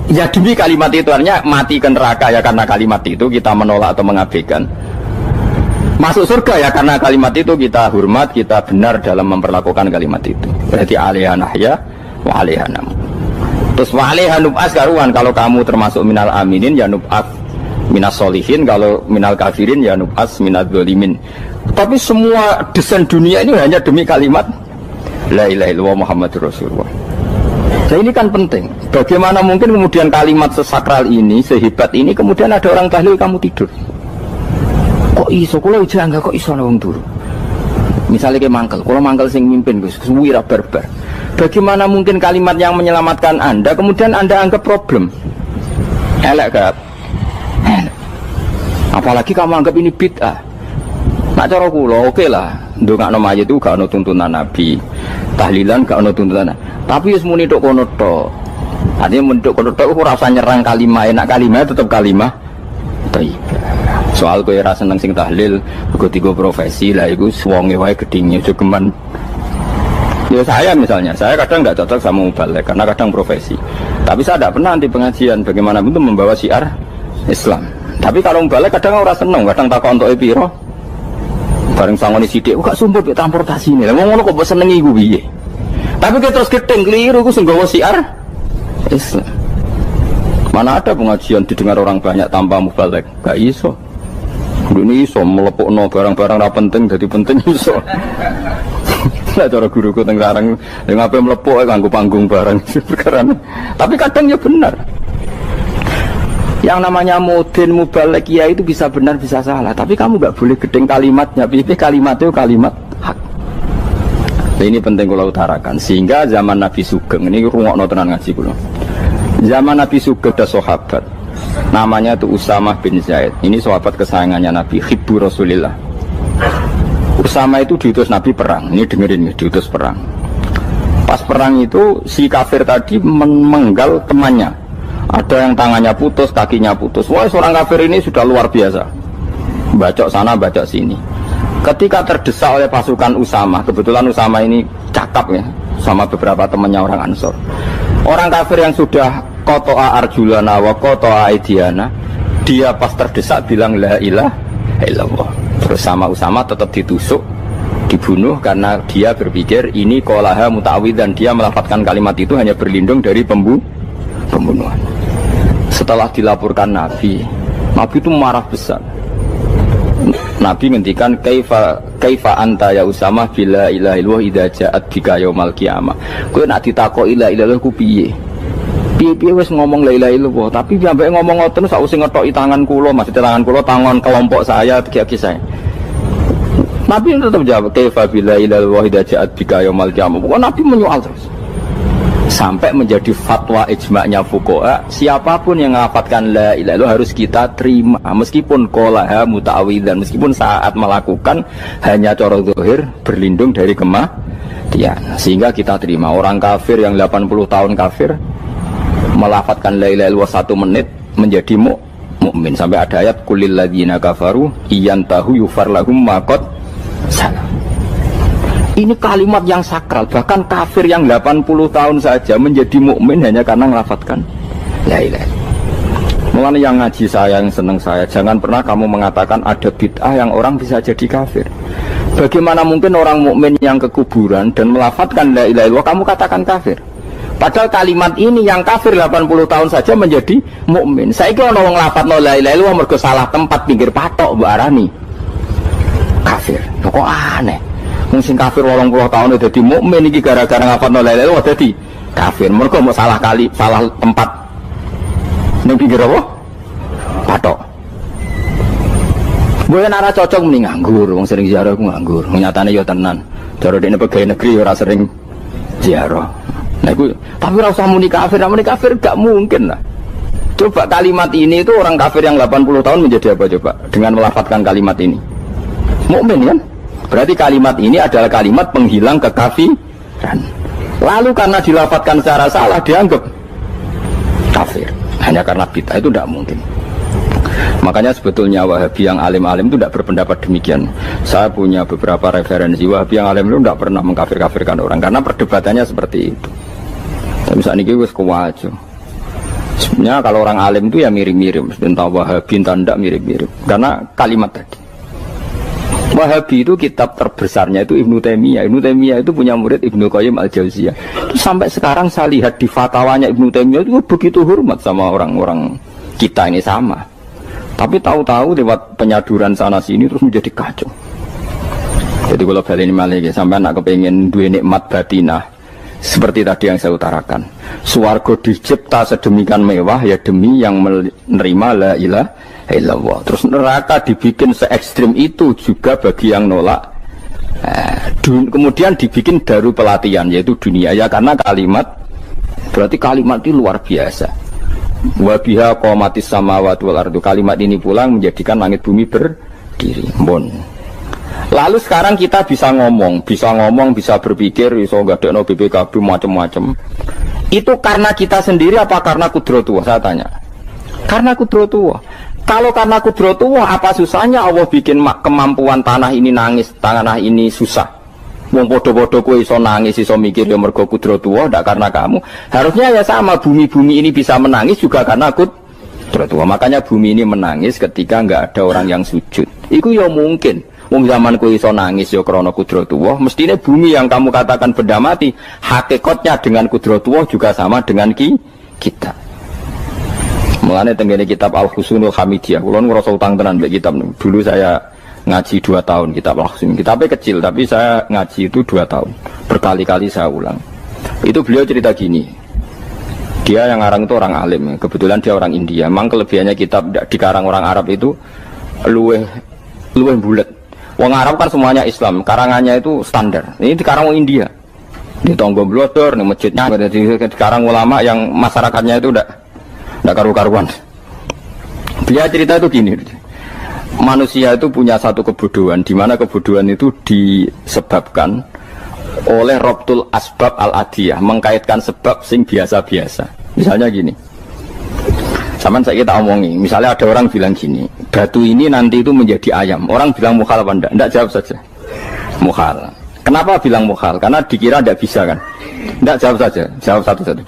ya demi kalimat itu, artinya mati ke neraka ya karena kalimat itu kita menolak atau mengabaikan. Masuk surga ya karena kalimat itu kita hormat, kita benar dalam memperlakukan kalimat itu. Berarti alaiha nahya wa alaiha nam. Terus wa alaiha nub'as karuan, kalau kamu termasuk minal aminin ya nub'as minas solihin, kalau minal kafirin ya nub'as minal zalimin. Tapi semua desain dunia ini hanya demi kalimat la ilaha illallah Muhammadur Rasulullah. Nah ini kan penting. Bagaimana mungkin kemudian kalimat sesakral ini, sehebat ini, kemudian ada orang tahlil kamu tidur. Kok iso? Kalau ujian enggak kok iso wong turu. Misalnya kayak mangkel, kalau mangkel sing mimpin Gus, suwira barbar. Bagaimana mungkin kalimat yang menyelamatkan Anda kemudian Anda anggap problem? Elek gak? Apalagi kamu anggap ini bid'ah. Nak cara kula oke lah. Ndongakno mayit itu gak ono tuntunan Nabi. Tahlilan gak ono tuntunan. Tapi wis muni tok kono tok. Artinya menduk kono tok ora usah nyerang kalimah, enak kalimah tetap kalimah thayyibah. Soal kowe ora seneng sing tahlil, mergo tiga profesi lah iku wonge wae gedhinge jogeman. Ya saya misalnya, saya kadang enggak cocok sama mubalek karena kadang profesi. Tapi saya tidak pernah anti pengajian bagaimana itu membawa syiar Islam. Tapi kalau mubalek kadang ora seneng, kadang takok entuk piro Bareng sangoni sithik kok sumput mek transportasi ini. Lah ngono kok mbok senengi iku piye? Tapi kita terus gedeng keliru ku sing gawa siar Islam. Mana ada pengajian didengar orang banyak tanpa mubalek? Gak iso. Ini iso melepukno barang-barang ra penting jadi penting iso. Lah cara guruku teng sareng yang ape melepuk kanggo panggung barang perkara. Tapi kadang ya benar. Yang namanya mudin mubalek ya itu bisa benar bisa salah, tapi kamu gak boleh gedeng kalimatnya. Pilih kalimat itu kalimat hak. Nah, ini penting kalau utarakan. Sehingga zaman Nabi Sugeng ini rungokno tenan ngaji kula. Zaman Nabi Sugeng ada sahabat namanya itu Usamah bin Zaid. Ini sahabat kesayangannya Nabi, hibbu Rasulillah. Usamah itu diutus Nabi perang. Ini dengerin nih, diutus perang. Pas perang itu si kafir tadi menggal temannya. Ada yang tangannya putus, kakinya putus. Wah, seorang kafir ini sudah luar biasa. Bacok sana, bacok sini. Ketika terdesak oleh pasukan Usamah, kebetulan Usamah ini cakap ya, sama beberapa temannya orang Ansor. Orang kafir yang sudah kotoa arjulana wa kotoa aidiana, dia pas terdesak bilang la ilaha illallah. Terus sama Usamah tetap ditusuk, dibunuh karena dia berpikir ini qolaha muta'awid, dan dia melafadzkan kalimat itu hanya berlindung dari pembunuhan. Setelah dilaporkan Nabi itu marah besar. Nabi ngendikan kaifa anta ya Usamah bila ilaha illallah idza ja'at bika yaumal qiyamah. Kowe nek ditakoki la ilaha illallah ku piye? Piye wis ngomong la ilaha illallah, tapi sampe ngomong ngoten sakwise ngetoki tangan kula, maksudnya tangan kula tangan kelompok saya, kaki saya. Nabi tetap jawab kaifa bila ilaha illallah idza ja'at bika yaumal qiyamah. Pokoknya Nabi menyoal terus. Sampai menjadi fatwa ijma'nya fuqaha, siapapun yang mengafatkan la ilaha illallah harus kita terima meskipun qolaha muta'awidzan, meskipun saat melakukan hanya cara zahir berlindung dari kematian, sehingga kita terima. Orang kafir yang 80 tahun kafir melafatkan la ilaha illallah 1 menit menjadi mukmin. Sampai ada ayat kulil ladzina kafaru iyantahu yufar lahum ma qad salam. Ini kalimat yang sakral, bahkan kafir yang 80 tahun saja menjadi mukmin hanya karena melafatkan la ilaha illallah. Mulane yang ngaji saya, yang seneng saya, jangan pernah kamu mengatakan ada bid'ah yang orang bisa jadi kafir. Bagaimana mungkin orang mukmin yang ke kuburan dan melafatkan la ilaha illallah kamu katakan kafir? Padahal kalimat ini yang kafir 80 tahun saja menjadi mukmin. Saiki ana wong nglafatno la ilaha illallah mergo salah tempat pinggir patok mbok arani kafir. Kok aneh. Mungkin kafir 80 tahun udah dadi mukmin iki gara-gara ngapalno la ilaha illallah dadi kafir. Mergo mau salah tempat. Ning pinggir apa? Patok. Mboten ora cocok muni nganggur, wong sering ziarah ku nganggur. Nyatane ya tenan. Cara dekne pegawai negeri ora sering ziarah. Nah iku tapi ora usah muni kafir gak mungkin lah. Coba kalimat ini itu orang kafir yang 80 tahun menjadi apa coba dengan melafadzkan kalimat ini? Mukmin kan? Berarti kalimat ini adalah kalimat penghilang kekafiran. Lalu karena dilafadzkan secara salah dianggap kafir. Hanya karena bid'ah itu tidak mungkin. Makanya sebetulnya Wahabi yang alim-alim itu tidak berpendapat demikian. Saya punya beberapa referensi Wahabi yang alim itu tidak pernah mengkafir-kafirkan orang karena perdebatannya seperti itu. Misalnya ini wis kuwajo. Sebenarnya kalau orang alim itu ya mirip-mirip, entah Wahabi entah tidak mirip-mirip. Karena kalimat tadi. Wahabi itu kitab terbesarnya itu Ibnu Taimiyah. Ibnu Taimiyah itu punya murid Ibnu Qayyim Al-Jauziyah. Sampai sekarang saya lihat di fatwanya Ibnu Taimiyah itu begitu hormat sama orang-orang kita ini sama. Tapi tahu-tahu lewat penyaduran sana sini terus menjadi kacau. Jadi kalau balik ini malah sampai anak kepengen dua nikmat batinah seperti tadi yang saya utarakan. Swarga dicipta sedemikian mewah ya demi yang menerima la ilaha illallah. Terus neraka dibikin se ekstrim itu juga bagi yang nolak. Kemudian dibikin daru pelatihan yaitu dunia ya karena kalimat berarti kalimat itu luar biasa. Wa biha qamatis samawati wal ardu. Kalimat ini pulang menjadikan langit bumi berdiri. Lalu sekarang kita bisa ngomong, bisa berpikir, bisa ngadekno BPKB macam-macam. Itu karena kita sendiri apa karena kudratullah? Saya tanya. Karena kudratullah. Kalau karena kudratullah, apa susahnya Allah bikin kemampuan tanah ini nangis, tanah ini susah. Wong podo-podo kowe iso nangis, iso mikir ya mergo kudratullah, ndak karena kamu. Harusnya ya sama, bumi-bumi ini bisa menangis juga karena kudratullah. Makanya bumi ini menangis ketika enggak ada orang yang sujud. Itu ya mungkin. Wong zaman kowe iso nangis ya krana kudratullah, mestine bumi yang kamu katakan benda mati, hakikatnya dengan kudratullah juga sama dengan kita. Mulane tengene kitab Al-Husunul Hamidiyah, kula ngrasa utang tenan mbek kitab. Dulu saya ngaji 2 tahun kitab Al-Husun. Kitabnya kecil tapi saya ngaji itu 2 tahun. Berkali-kali saya ulang. Itu beliau cerita gini. Dia yang ngarang itu orang alim, kebetulan dia orang India. Memang kelebihannya kitab dikarang orang Arab itu luweh bulat. Wong Arab kan semuanya Islam, karangannya itu standar. Ini dikarang orang India. Di Tonggo Blodor, di masjidnya, dikarang ulama yang masyarakatnya itu udah karu-karuan. Dia cerita itu gini. Manusia itu punya satu kebodohan, di mana kebodohan itu disebabkan oleh Robtul Asbab Al-Adiyah, mengkaitkan sebab sing biasa-biasa. Misalnya gini. Sama saya kita omongi, misalnya ada orang bilang gini, batu ini nanti itu menjadi ayam. Orang bilang mukhal apa enggak? Enggak, jawab saja. Mukhal. Kenapa bilang mukhal? Karena dikira enggak bisa kan? Enggak, jawab saja. Jawab satu-satu.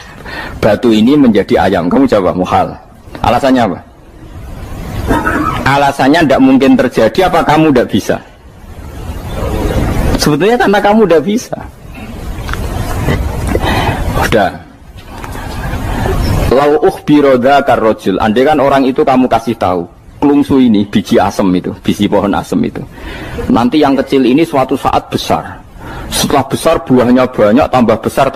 Batu ini menjadi ayam. Kamu jawab mukhal. Alasannya apa? Alasannya enggak mungkin terjadi apa kamu enggak bisa? Sebetulnya karena kamu enggak bisa. Udah. Lau ukhbiro dzakar rajul, andai kan orang itu kamu kasih tahu, klungsu ini biji asem itu, biji pohon asem itu. Nanti yang kecil ini suatu saat besar. Setelah besar buahnya banyak, tambah besar.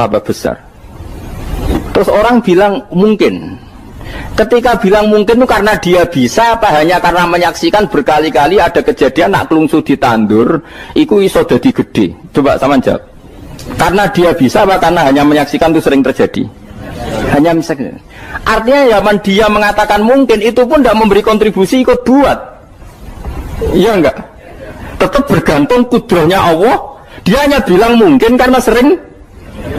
Terus orang bilang mungkin. Ketika bilang mungkin itu karena dia bisa apa hanya karena menyaksikan berkali-kali ada kejadian nak klungsu ditandur, iku iso dadi gede. Coba sama jawab. Karena dia bisa apa karena hanya menyaksikan itu sering terjadi? Hanya misalnya. Artinya zaman dia mengatakan mungkin itu pun tidak memberi kontribusi ikut buat. Iya enggak? Tetap bergantung kudrahnya Allah. Dia hanya bilang mungkin karena sering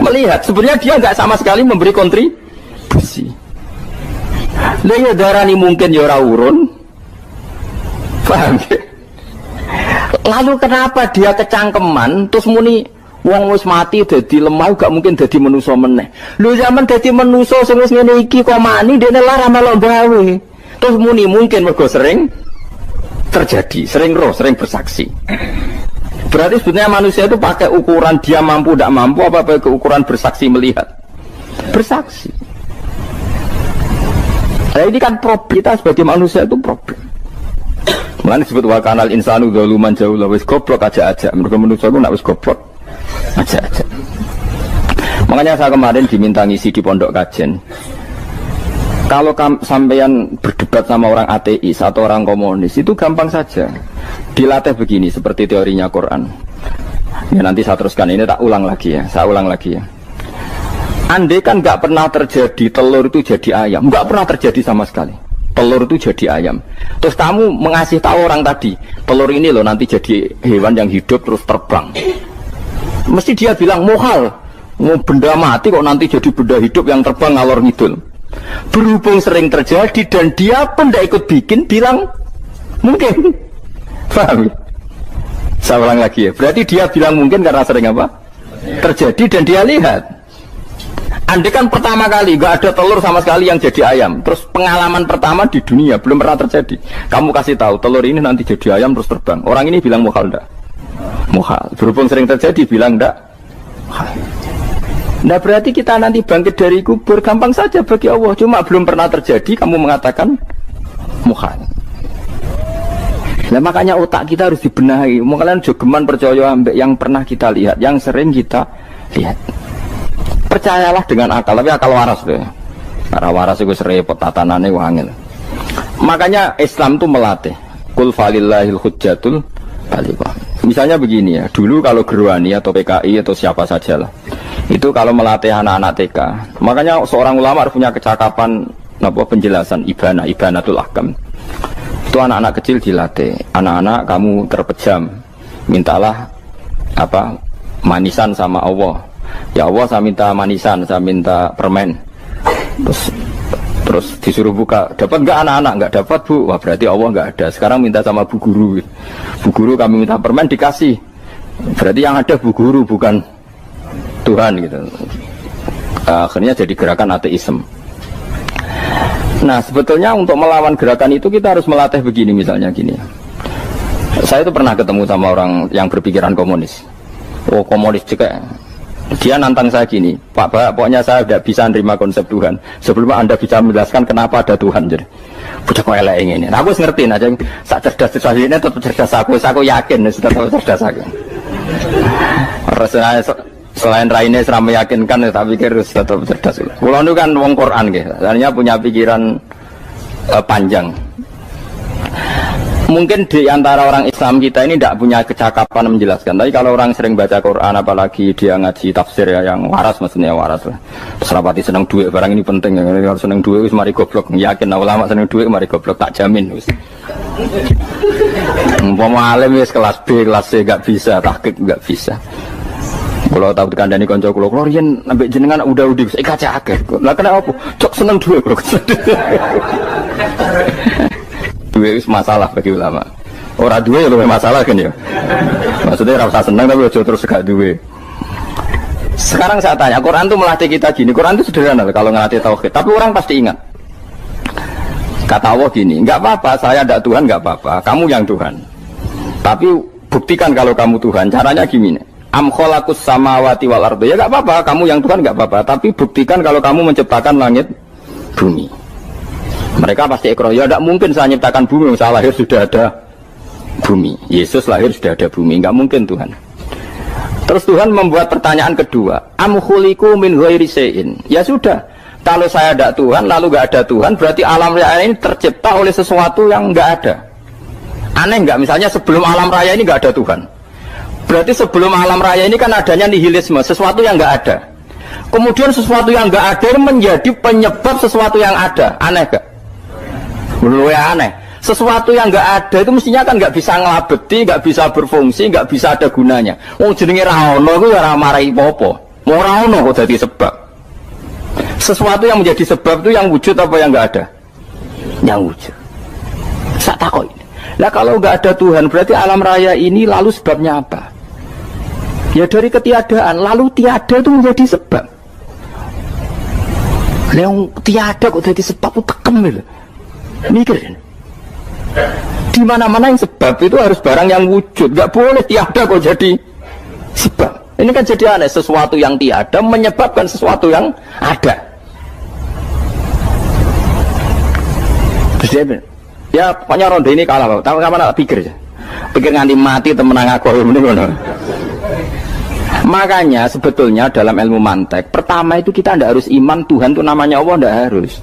melihat. Sebenarnya dia enggak sama sekali memberi kontribusi. Lah ya darani mungkin ya ora urun. Paham ya? Lalu kenapa dia kecangkeman terus muni wong wis mati dadi lemah gak mungkin dadi manusa meneh. Lho zaman dadi manusa sing wis ngene iki kok mani dene lara melok gawe. Terus muni mungkin mergo sering terjadi, sering roh, sering bersaksi. Berarti sebetulnya manusia itu pakai ukuran dia mampu tidak mampu apa pakai ukuran bersaksi melihat. Bersaksi. Nah, ini kan problem kita sebagai manusia itu problem. Mulane disebut wa kanal insanu dzaluman jahula wis goblok aja. Mergo manusia ku nak wis goblok aja. Makanya saya kemarin diminta ngisi di pondok kajen. Kalau sampean berdebat sama orang ateis atau orang komunis itu gampang saja. Dilatih begini seperti teorinya Quran. Ya nanti saya teruskan ini tak ulang lagi ya. Saya ulang lagi ya. Andai kan nggak pernah terjadi telur itu jadi ayam, nggak pernah terjadi sama sekali. Telur itu jadi ayam. Terus kamu mengasih tahu orang tadi, telur ini loh nanti jadi hewan yang hidup terus terbang. Mesti dia bilang mohal, mau benda mati kok nanti jadi benda hidup yang terbang ngalor ngidul. Berhubung sering terjadi dan dia pun tidak ikut bikin, bilang mungkin. Paham? Saya ulang lagi ya. Berarti dia bilang mungkin karena sering apa? Terjadi dan dia lihat. Andai kan pertama kali nggak ada telur sama sekali yang jadi ayam, terus pengalaman pertama di dunia belum pernah terjadi. Kamu kasih tahu telur ini nanti jadi ayam terus terbang. Orang ini bilang mukhal enggak? Mukhal. Berhubung sering terjadi bilang enggak? Nah berarti kita nanti bangkit dari kubur gampang saja bagi Allah. Cuma belum pernah terjadi kamu mengatakan mukhal. Nah makanya otak kita harus dibenahi. Kalian jogeman percaya ambek yang pernah kita lihat, yang sering kita lihat. Percayalah dengan akal, tapi akal waras deh. Karena waras itu serempet tatanannya wangil. Makanya Islam itu melatih. Qul falillahil hujjatul balighah. Misalnya begini ya, dulu kalau Gerwani atau PKI atau siapa saja lah, itu kalau melatih anak-anak TK, makanya seorang ulama harus punya kecakapan penjelasan ibanatul ahkam. Itu anak-anak kecil dilatih. Anak-anak kamu terpejam, mintalah manisan sama Allah. Ya Allah saya minta manisan, saya minta permen. Terus disuruh buka, dapat nggak anak-anak? Nggak dapat bu. Wah berarti Allah nggak ada. Sekarang minta sama bu guru. Bu guru kami minta permen dikasih. Berarti yang ada bu guru bukan Tuhan gitu. Akhirnya jadi gerakan ateisme. Nah sebetulnya untuk melawan gerakan itu kita harus melatih begini misalnya gini. Saya itu pernah ketemu sama orang yang berpikiran komunis. Oh komunis juga. Dia nantang saya gini, Pak, pokoknya saya tidak bisa menerima konsep Tuhan sebelum Anda bisa menjelaskan kenapa ada Tuhan. Jadi, bocah kok elek ini. Nah, aku ngerti aja, sak cerdas ini tetap cerdas aku yakin tetap cerdas aku. Selain raine seram meyakinkan, saya pikir tetap cerdas. Kulo itu kan wong Quran gitu, artinya punya pikiran panjang. Mungkin di antara orang Islam kita ini tidak punya kecakapan menjelaskan. Tapi kalau orang sering baca Quran, apalagi dia ngaji tafsir ya, yang waras maksudnya waras lah. Serapati seneng duit, barang ini penting. Kalau seneng duit, mari goblok. Yakin ulama seneng duit, mari goblok, tak jamin. Umpama alim wis kelas B, kelas C gak bisa, tahqiq gak bisa. Kalau tahu dikandani konco kulo riyen ambek jenengan udah kaca akeh. Lah kena apa? Cok seneng duit, bro. Duit itu masalah bagi ulama. Orang duit itu masalah kan ya. Maksudnya rasa senang tapi terus gak duit. Sekarang saya tanya, Quran itu melatih kita gini. Quran itu sederhana kalau ngelatih tauhid. Tapi orang pasti ingat. Kata Allah gini, nggak apa-apa, saya ada Tuhan nggak apa-apa. Kamu yang Tuhan. Tapi buktikan kalau kamu Tuhan. Caranya gini. Am khalaqus samawati wal ardi. Ya nggak apa-apa, kamu yang Tuhan nggak apa-apa. Tapi buktikan kalau kamu menciptakan langit, bumi. Mereka pasti ikrar, ya tidak mungkin saya menciptakan bumi, saya lahir sudah ada bumi. Yesus lahir sudah ada bumi, nggak mungkin Tuhan. Terus Tuhan membuat pertanyaan kedua, am khuliqu min ghairi syai'in. Ya sudah, kalau saya ada Tuhan, lalu nggak ada Tuhan, berarti alam raya ini tercipta oleh sesuatu yang nggak ada. Aneh nggak? Misalnya sebelum alam raya ini nggak ada Tuhan. Berarti sebelum alam raya ini kan adanya nihilisme, sesuatu yang nggak ada. Kemudian sesuatu yang nggak ada menjadi penyebab sesuatu yang ada. Aneh nggak? Menurut saya aneh. Sesuatu yang nggak ada itu mestinya kan nggak bisa ngelabeti, nggak bisa berfungsi, nggak bisa ada gunanya. Wong jenenge ra ono iku ya ora marai apa-apa. Mau ra ono kok dadi sebab. Sesuatu yang menjadi sebab itu yang wujud apa yang nggak ada? Yang wujud. Sak takok ini. Lah kalau nggak ada Tuhan berarti alam raya ini lalu sebabnya apa? Ya dari ketiadaan, lalu tiada itu menjadi sebab. Yang tiada kok jadi sebab itu tekem lho. Mikir di mana-mana yang sebab itu harus barang yang wujud, nggak boleh tiada kok jadi sebab. Ini kan jadi aneh, sesuatu yang tiada menyebabkan sesuatu yang ada. Terus ya pokoknya ronde ini kalah, tahu kapan tak pikir ya, pikir nganti mati temenang aku ini. Makanya sebetulnya dalam ilmu mantek pertama itu kita tidak harus iman Tuhan itu namanya Allah, tidak harus.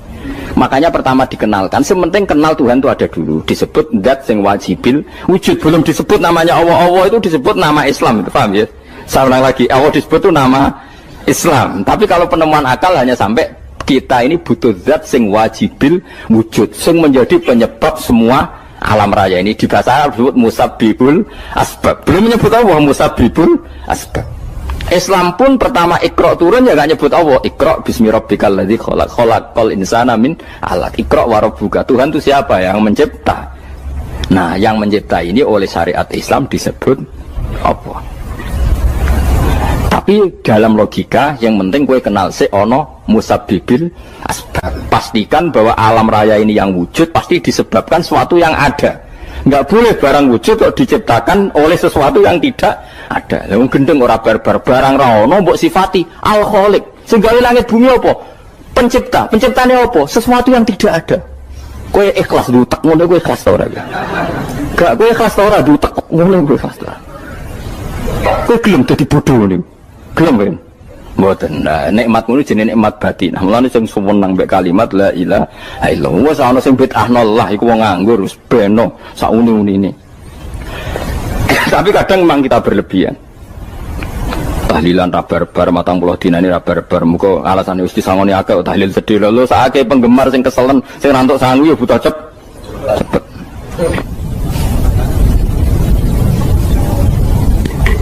Makanya pertama dikenalkan, sementing kenal Tuhan itu ada dulu, disebut zat sing wajibil wujud, belum disebut namanya Allah. Allah itu disebut nama Islam, itu paham ya? Saya ulang lagi, Allah disebut itu nama Islam. Tapi kalau penemuan akal hanya sampai kita ini butuh zat sing wajibil wujud, sing menjadi penyebab semua alam raya ini. Di bahasa Arab disebut musabbibul asbab, belum menyebut Allah musabbibul asbab. Islam pun pertama Iqra turun ya gak nyebut Allah. Iqra bismi rabbikal ladzi khalaq, khalaqal insana min 'alaq. Iqra wa rabbuka. Tuhan itu siapa? Yang mencipta. Nah, yang mencipta ini oleh syariat Islam disebut Allah. Tapi dalam logika yang penting kowe kenal si ono musabbibil asbab. Pastikan bahwa alam raya ini yang wujud pasti disebabkan sesuatu yang ada. Nggak boleh barang wujud kok diciptakan oleh sesuatu yang tidak ada. Yang gendeng ora barbar barang ra ono mbok sifati al khaliq. Sing gawe langit bumi apa? Pencipta. Penciptane apa? Sesuatu yang tidak ada. Kowe ikhlas dutek ngono kowe ikhlas ta ora? Gak kowe ikhlas ta ora dutek ngono kowe ikhlas ta. Kowe gelem dadi bodho niku. Gelem kan? Mboten. Nah, nikmat ngono jenenge nikmat batin. Nah, mulane sing suwenang mbek kalimat la ilaha illallah. Wes ana sing bid'ahnallah iku wong nganggur wis beno sauni-unine. Tapi kadang memang kita berlebihan. Tahlilan rabar-bar matang puluh dina ini rabar-bar muga alasane wis disangoni akeh tahlil sedih lho sakake penggemar sing keselen sing rantuk sangu ya butuh cepet.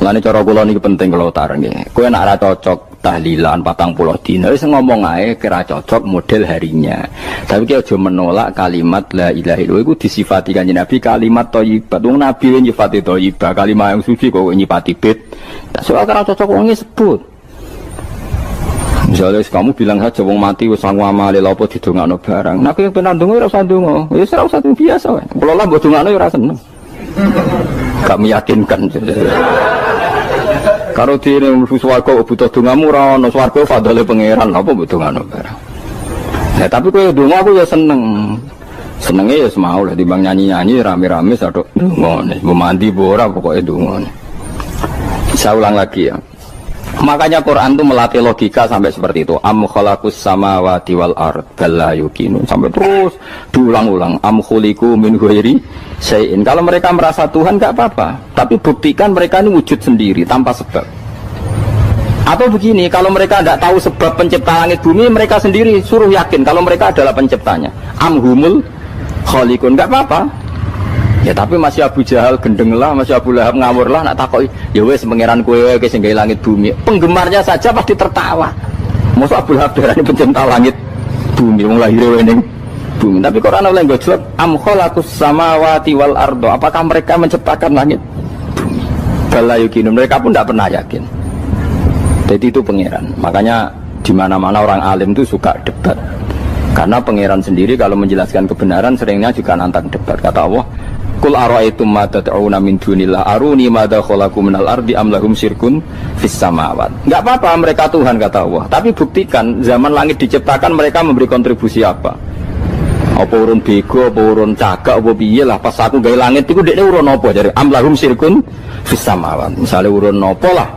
Lani cara kula niki penting kula utara nggih. Kowe nek ora cocok tahlilan 40 dina wis ngomong ae kira cocok model harinya. Tapi ki aja menolak kalimat la ilaha illallah iku disifati Kanjeng Nabi kalimat thayyibat. Wong Nabi nyifati thayyibah, kalimat yang suci kok nyifati bid. Tak soal kira cocok wong sebut. Misalnya kamu bilang saja wong mati wis sangu amale lha apa didongakno barang. Nek kowe pengen ndonga ora usah ndonga. Wis ora usah biasa wae. Kula lah mbok dongakno ya ora seneng. Gak meyakinkan. Karo dene mlebu swarga butuh dongamu ora ono swarga fadhole pangeran apa butuh ngono barang. Ya tapi kowe donga aku ya seneng. Senenge ya semau lah timbang nyanyi-nyanyi rame-rame sadok donga. Mau mandi ora pokoke donga. Saya ulang lagi ya. Makanya Quran itu melatih logika sampai seperti itu. Am khalaqus samawati wal ard bal yuqinu sampai terus diulang-ulang. Am khuliqu min ghairi syai'in. Kalau mereka merasa Tuhan enggak apa-apa, tapi buktikan mereka ini wujud sendiri tanpa sebab. Atau begini, kalau mereka tidak tahu sebab pencipta langit bumi, mereka sendiri suruh yakin kalau mereka adalah penciptanya. Am humul khaliqun, enggak apa-apa. Ya tapi masih Abu Jahal gendeng lah, masih Abu Lahab ngawur lah, nak takoki, ya wes pangeran kowe wae sing gawe langit bumi. Penggemarnya saja pasti tertawa. Mosok Abu Lahab darani pencipta langit bumi, wong lahir ning bumi. Tapi Quran oleh nggo jawab, am khalaqus samawati wal ardo. Apakah mereka menciptakan langit bumi? Bala yuqinu, mereka pun tidak pernah yakin. Jadi itu pangeran. Makanya di mana-mana orang alim itu suka debat. Karena pangeran sendiri kalau menjelaskan kebenaran seringnya juga nantang debat. Kata Allah, Qul ara'aytum ma tad'una min dunillah aruni madza khalaqu minal ardi am lahum syirkun fis samawat. Enggak apa-apa mereka Tuhan kata Allah, tapi buktikan zaman langit diciptakan mereka memberi kontribusi apa? Apa urun bego, apa urun cagak, apa piye lah pas aku gawe langit iku dekne urun apa jare am lahum syirkun fis samawat. Misale urun apa lah?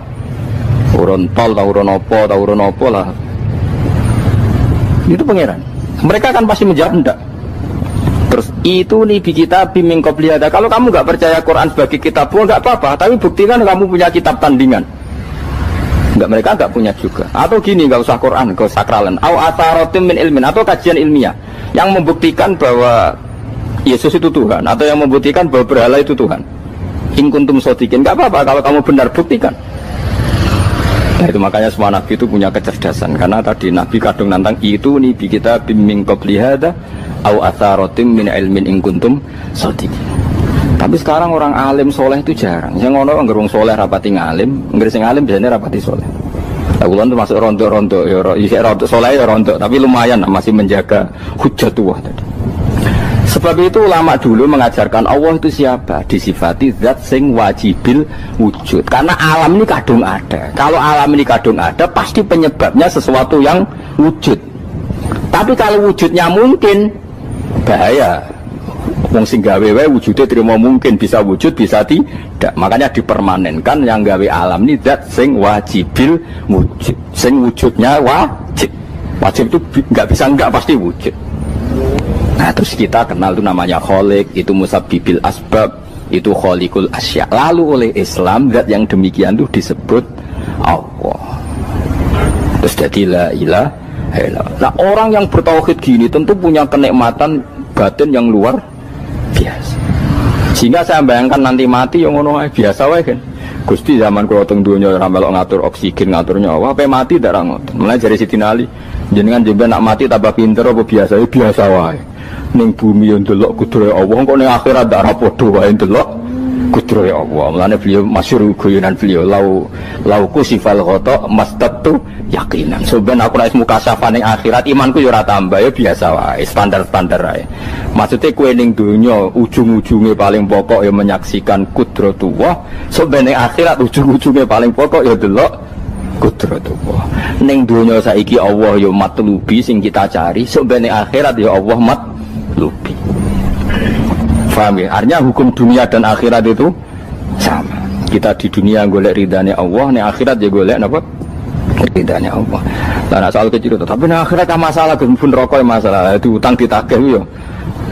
Urun tol ta urun apa lah. Itu pangeran. Mereka kan pasti menjawab enggak. Terus itu nih kita biming qobliyada. Kalau kamu nggak percaya Quran sebagai kitab, nggak apa-apa. Tapi buktikan kamu punya kitab tandingan. Nggak, mereka nggak punya juga. Atau gini, nggak usah Quran, nggak sakralan. Au atharotim min ilmin, atau kajian ilmiah yang membuktikan bahwa Yesus itu Tuhan, atau yang membuktikan bahwa berhala itu Tuhan. In kuntum shodiqin, nggak apa-apa. Kalau kamu benar buktikan. Nah, itu makanya semua nabi itu punya kecerdasan. Karena tadi nabi kadung nantang itu nih kita biming qobliyada. Au atharatim min ilmin in kuntum shodiqin. Tapi sekarang orang alim soleh itu jarang. Yang ngono ngerung soleh rapati ngalim, nggak sing alim biasanya rapati soleh. Aku itu masuk rontok-rontok, ya rontok soleh ya rontok, tapi lumayan masih menjaga hujjatullah tadi. Sebab itu ulama dulu mengajarkan Allah itu siapa? Disifati zat sing wajibil wujud. Karena alam ini kadung ada. Kalau alam ini kadung ada, pasti penyebabnya sesuatu yang wujud. Tapi kalau wujudnya mungkin, bahaya. Wong sing gawe wae wujude terima mungkin bisa wujud bisa tidak. Makanya dipermanenkan yang gawe alam ini zat sing wajibil wujud. Sing wujudnya wajib. Wajib itu enggak bisa enggak pasti wujud. Nah terus kita kenal itu namanya khaliq, itu musabbibil asbab, itu khaliqul asya. Lalu oleh Islam zat yang demikian itu disebut Allah. Terus jadi la ilaha illallah. Nah orang yang bertauhid gini tentu punya kenikmatan batin yang luar biasa. Sehingga saya bayangkan nanti mati yang ngono biasa wae kan. Gusti zaman kula teng donya ora melok ngatur oksigen, ngatur nyawa, ape mati ndak ra ngoten. Mulai dari Sidin Ali, jenengan jemben nak mati tambah pinter apa biasa? Ya biasa wae. Ning bumi yo ndelok kudrohe Allah, kok ning akhirat ndak ra padha wae ndelok kudrohe Allah. Mulane beliau masyhur guyonan beliau lau kusifal ghata mastatu yakinan. Soben aku nek mukasafah ning akhirat imanku yo ora tambah ya biasa wae, standar-standar wae. Maksudnya kowe ning donya ujung-ujunge paling pokok ya menyaksikan kudratullah, soben ning akhirat ujung-ujunge paling pokok ya delok kudratullah. Ning donya saiki Allah ya matlubi sing kita cari, soben ning akhirat ya Allah matlubi. Paham ya? Artinya hukum dunia dan akhirat itu sama. Kita di dunia golek ridhanya Allah, ning akhirat ya golek napa? Ridhanya Allah. Lah soal kecil itu, tapi ning akhirat kan masalah pun rokok masalah, itu utang ditagih yo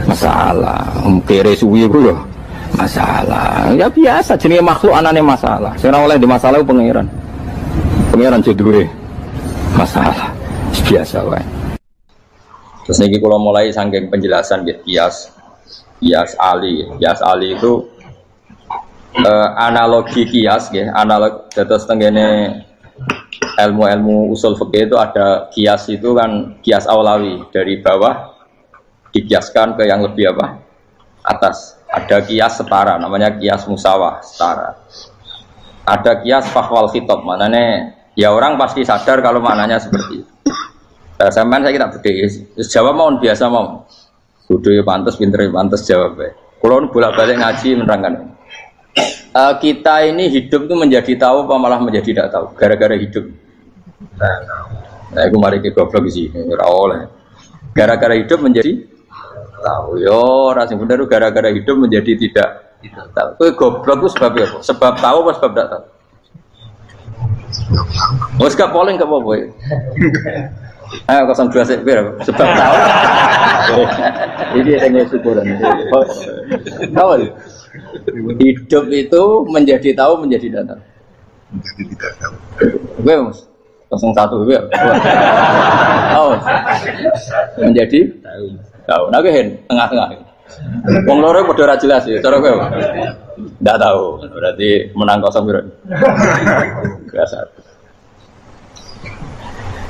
masalah, kere suwi ku yo masalah. Ya biasa jenenge makhluk anane masalah. Sing ora oleh di masalah pangeran. Pangeran jodohe masalah. Biasa wae. Terus niki kula mulai saking penjelasan nggih kias Ali itu analogi kias ya, analog terus tenggene ilmu usul fikih itu ada kias itu kan kias aulawi dari bawah dikiaskan ke yang lebih apa atas. Ada kias setara namanya kias musawah setara. Ada kias fahwal khitab, maknanya ya orang pasti sadar kalau maknanya seperti itu. Sampean saya kira bedhe jawab mau biasa mau. Bodoh ya pantas, pinter ya pantas jawab ya. Kalau bolak-balik ngaji menerangkan. Kita ini hidup itu menjadi tahu apa malah menjadi tidak tahu gara-gara hidup. Nah, aku mari ke goblok sih, ora oleh. Gara-gara hidup menjadi tahu. Yo, ora sing bener gara-gara hidup menjadi tidak tahu. Kowe goblok itu sebab apa? Sebab tahu apa sebab tidak tahu? Wes gak polling gak apa-apa. Ayo 02 sik sebab tahu. Ini yang syukuran. Tahu. Hidup itu menjadi tahu menjadi tidak tahu. Menjadi tidak tahu. Gue Mas 01 gue. Oh. Menjadi tahu. Nah gue tengah-tengah. Wong loro padha ora jelas ya, cara gue. Enggak tahu. Berarti menang 0 piro. Biasa.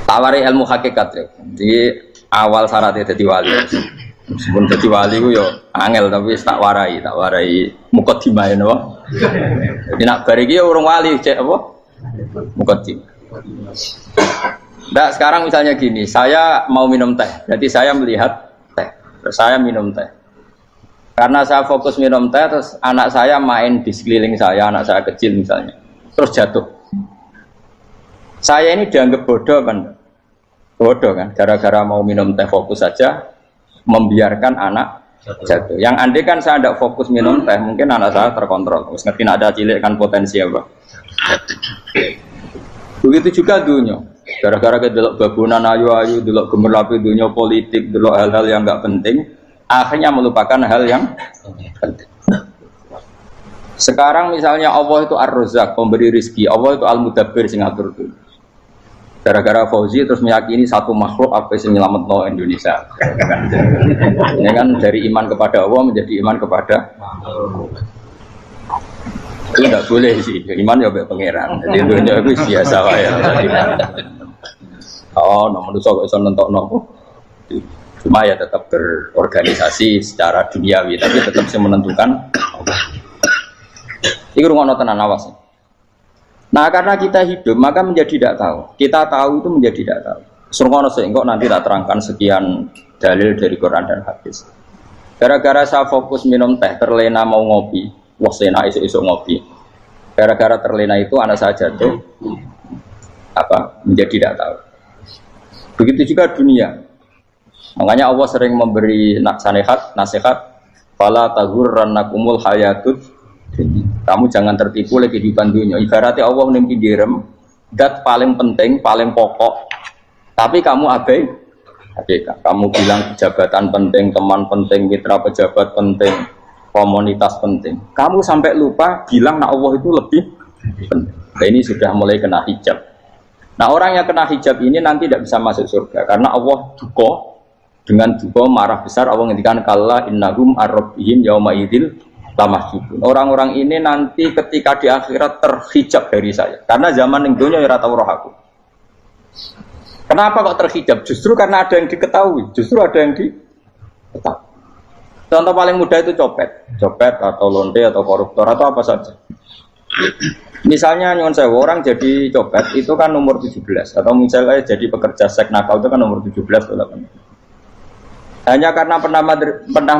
Tawari ilmu hakikat ya. Jadi awal syaratnya jadi wali. Meskipun jadi wali ku yo angel tapi tak warai mukadimah napa. Jadi nak bar iki urung wali cek apa? Mukadimah. Nah, sekarang misalnya gini, saya mau minum teh. Jadi saya melihat teh. Terus saya minum teh. Karena saya fokus minum teh terus anak saya main di sekeliling saya, anak saya kecil misalnya. Terus jatuh. Saya ini dianggap bodoh kan? Bodoh kan? Gara-gara mau minum teh fokus saja membiarkan anak jatuh. Yang andai kan saya tidak fokus minum teh, mungkin anak saya terkontrol. Terus ngerti ada cilik kan potensi apa? Begitu juga dunia. Gara-gara kita delok babunan ayu-ayu, delok gemerlapi dunia politik, delok hal-hal yang enggak penting, akhirnya melupakan hal yang penting. Sekarang misalnya Allah itu Ar-Razzaq, pemberi rezeki, Allah itu Al-Mudabbir sing ngatur dunia. Gara-gara Fauzi terus meyakini satu makhluk apa yang menyelamatkan Indonesia. Ini kan dari iman kepada Allah menjadi iman kepada itu tidak boleh sih. Iman ya baik pangeran. Jadi dunia itu biasa ya. Oh, nomor itu kok iso nentokno. Cuma ya tetap berorganisasi secara duniawi, tapi tetap sih menentukan. Ini rungono tenan awas. Nah karena kita hidup maka menjadi tidak tahu. Kita tahu itu menjadi tidak tahu. Surgono sehingga nanti tak terangkan sekian dalil dari Quran dan hadis. Gara-gara saya fokus minum teh terlena mau ngopi, wah sena isu ngopi. Gara-gara terlena itu anak saya jatuh, menjadi tidak tahu. Begitu juga dunia. Makanya Allah sering memberi nasihat, fala taghurrannakumul hayatud. Kamu jangan tertipu oleh kehidupan dunia. Ibaratnya Allah menimpi direm, dat paling penting, paling pokok. Tapi kamu abaikan. Kamu bilang jabatan penting, teman penting, mitra pejabat penting, komunitas penting. Kamu sampai lupa bilang nah Allah itu lebih penting. Nah, ini sudah mulai kena hijab. Nah orang yang kena hijab ini nanti tidak bisa masuk surga karena Allah duka dengan duka marah besar. Allah ngendikan kalla innahum ar-rabbihim yauma idzil lamahjubun. Orang-orang ini nanti ketika di akhirat terhijab dari saya. Karena zaman yang dunia ya tau roh aku. Kenapa kok terhijab? Justru karena ada yang diketahui. Justru ada yang diketahui. Contoh paling mudah itu copet atau lonte atau koruptor atau apa saja. Misalnya nyuwun sewu orang jadi copet itu kan nomor 17 atau misalnya jadi pekerja seks nakal itu kan nomor 17 atau 18. Hanya karena pernah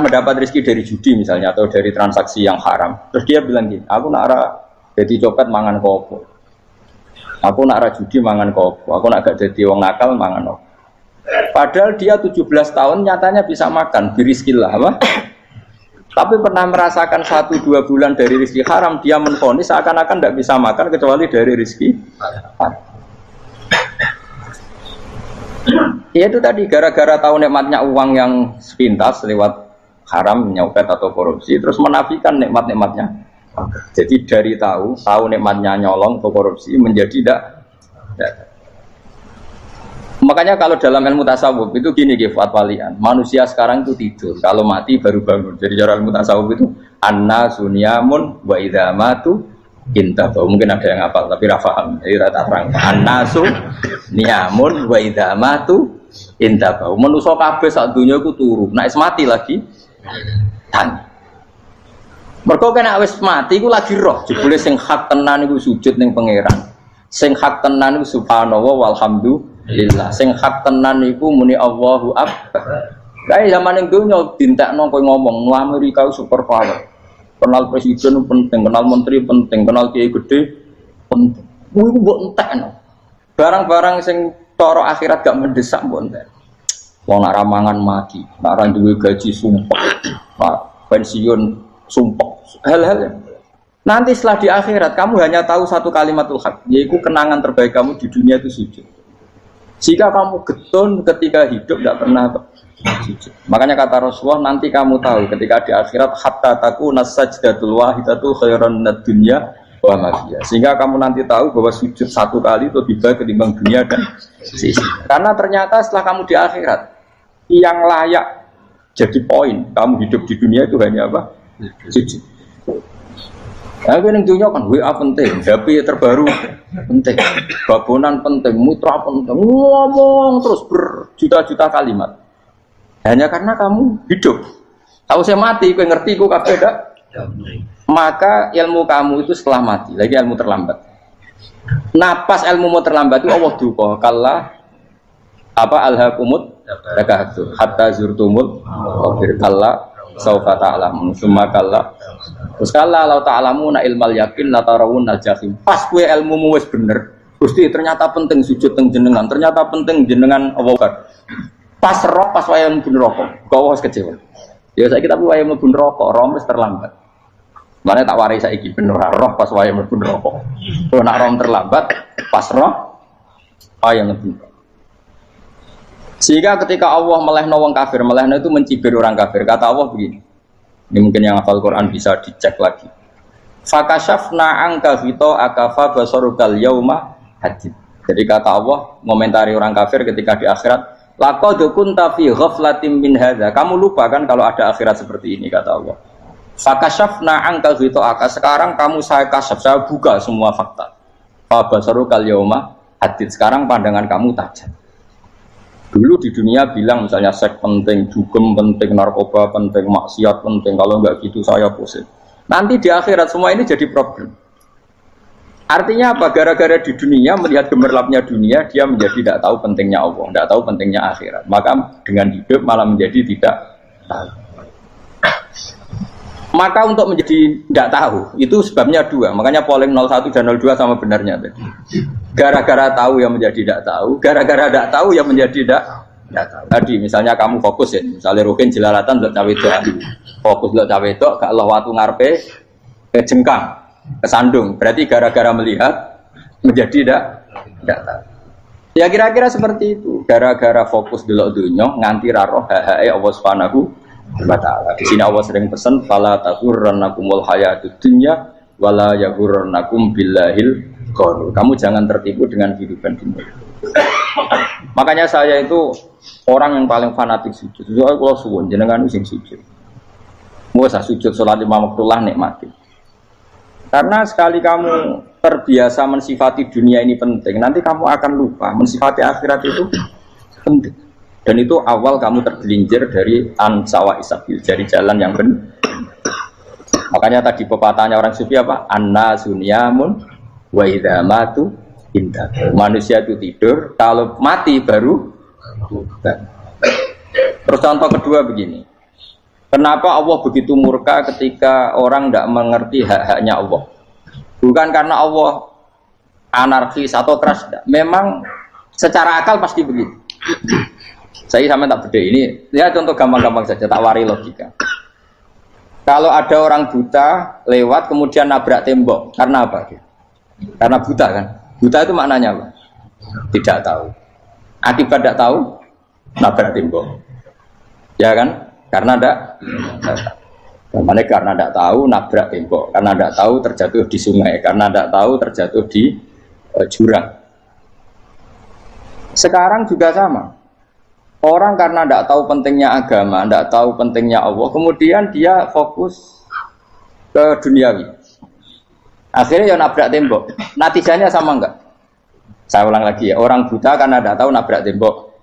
mendapat rezeki dari judi misalnya atau dari transaksi yang haram. Terus dia bilang gini, aku nak jadi copet mangan kopo. Aku nak judi mangan kopo. Aku nak gak jadi wong nakal mangan kopo. Padahal dia 17 tahun nyatanya bisa makan, birizkillah apa? Tapi pernah merasakan 1-2 bulan dari rezeki haram, dia menvonis seakan-akan tidak bisa makan kecuali dari rezeki haram. Ya itu tadi gara-gara tahu nikmatnya uang yang sepintas lewat haram, nyopet atau korupsi, terus menafikan nikmat-nikmatnya. Jadi dari tahu nikmatnya nyolong atau korupsi menjadi tidak. Makanya kalau dalam ilmu tasawuf itu gini Fuad Walian, manusia sekarang itu tidur, kalau mati baru bangun. Jadi cara ilmu tasawuf itu anna sunyamun wa idza matu intabahu. Mungkin ada yang hafal tapi ra paham. Jadi rata terang. Annasu niyamun wa idza matu intabahu. Manusa kabeh sak donya iku turu. Nek wis mati lagi tan. Mergo kena wis mati iku lagi roh. Jebule sing hak tenan iku sujud ning pangeran. Sing hak tenan iku subhanallah walhamdulillah. Sing hak tenan iku muni Allahu akbar. Kae zaman ning donya dintekno kowe ngomong Amerika super power. Kenal presiden penting, kenal menteri penting, kenal kiai gede penting. Iku mbok entekno. Barang-barang sing cara akhirat gak mendesak mbok entek. Wong nak ramangan mati, nak ra duwe gaji sumpah, pensiun sumpah. Hal-hal nanti setelah di akhirat kamu hanya tahu satu kalimatul haq, yaitu kenangan terbaik kamu di dunia itu sujud. Jika kamu getun ketika hidup tidak pernah sujud. Makanya kata Rasulullah, nanti kamu tahu ketika di akhirat hatta takuna sajdatul wahidatu khairan minad dunya wa ma fiha. Sehingga kamu nanti tahu bahwa sujud satu kali itu lebih baik ketimbang dunia dan sisi. Karena ternyata setelah kamu di akhirat, yang layak jadi poin kamu hidup di dunia itu hanya apa? Sujud. Nah, yang dunia kan WA penting, HP terbaru penting, babonan penting, mutra penting, ngomong terus berjuta-juta kalimat. Hanya karena kamu hidup. Kalau saya mati, kau ngerti, kau kabeh dak. Maka ilmu kamu itu setelah mati, lagi ilmu terlambat. Nah, pas ilmu mau terlambat itu Allah duka, kalla apa alhaqumut takatsur hatta zurtumul maqabir kalla saufa ta'lamun summa kalla. Terus kalla law ta'lamuna ilmal yakin la tarawunnal jahim. Pas kowe ilmumu wis bener, Gusti ternyata penting sujud teng jenengan, ternyata penting jenengan Allah. Pas roh pas waya mlebu neraka, kok wis kecewa. Ya saiki tapi waya mlebu neraka, roh wis terlambat. Mane tak warai saiki bener roh pas waya mlebu neraka. Kalau nak roh terlambat, pas roh waya mlebu. Sehingga ketika Allah melehno wong kafir, melehno itu mencibir orang kafir. Kata Allah begini. Ini mungkin yang hafal Quran bisa dicek lagi. Fakashafna anka fito akafa basarukal yauma hadid. Jadi kata Allah ngomentari orang kafir ketika di akhirat, laqad kunta fi ghaflatin min hadza. Kamu lupa kan kalau ada akhirat seperti ini, kata Allah. Fakashafna anka fito aka. Sekarang kamu saya kasaf, saya buka semua fakta. Fa basarukal yauma hadid. Sekarang pandangan kamu tajam. Dulu di dunia bilang misalnya seks penting, dugem penting, narkoba penting, maksiat penting. Kalau enggak gitu saya pusing. Nanti di akhirat semua ini jadi problem. Artinya apa? Gara-gara di dunia melihat gemerlapnya dunia, dia menjadi tidak tahu pentingnya Allah, tidak tahu pentingnya akhirat. Maka dengan hidup malah menjadi tidak tahu. Maka untuk menjadi tidak tahu itu sebabnya dua. Makanya polling 01 dan 02 sama benarnya tadi. Gara-gara tahu yang menjadi tidak tahu, gara-gara tidak tahu yang menjadi tidak tahu. Tadi misalnya kamu fokus ya, misalnya Rukin jelalatan untuk cawe itu, fokus untuk cawe itu, gak Allah waktu ngarepe kejengkang, kesandung. Berarti gara-gara melihat menjadi tidak tahu. Ya kira-kira seperti itu. Gara-gara fokus delok dunya nganti ra roh hae Allah Subhanahu wa ta'ala. Di sini Allah sering pesan fala taghurrannakumul hayatud dunya wala yaghurrannakum billahil ghurur. Kamu jangan tertipu dengan kehidupan dunia. Makanya saya itu orang yang paling fanatik sujud. Soalnya kalau suwun jenengan sing sujud. Mau usah sujud salat lima waktullah nikmati. Karena sekali kamu terbiasa mensifati dunia ini penting, nanti kamu akan lupa mensifati akhirat itu penting. Dan itu awal kamu tergelincir dari ansawa isabil, dari jalan yang benar. Makanya tadi pepatahnya orang sufi apa? An-nasunyamun wa idza matu indah. Manusia itu tidur, kalau mati baru. Terus contoh kedua begini. Kenapa Allah begitu murka ketika orang tidak mengerti hak-haknya Allah? Bukan karena Allah anarkis atau keras. Memang secara akal pasti begitu. Saya sampai tak beda ini, lihat contoh gampang-gampang saja, tak wari logika. Kalau ada orang buta lewat kemudian nabrak tembok, karena apa? Karena buta kan? Buta itu maknanya apa? Tidak tahu. Akibat tidak tahu, nabrak tembok. Ya kan? Karena tidak karena tidak tahu nabrak tembok, karena tidak tahu terjatuh di sungai, karena tidak tahu terjatuh di jurang. Sekarang juga sama. Orang karena tidak tahu pentingnya agama, tidak tahu pentingnya Allah, kemudian dia fokus ke duniawi. Akhirnya ya nabrak tembok. Natijanya sama enggak? Saya ulang lagi ya, orang buta karena tidak tahu nabrak tembok.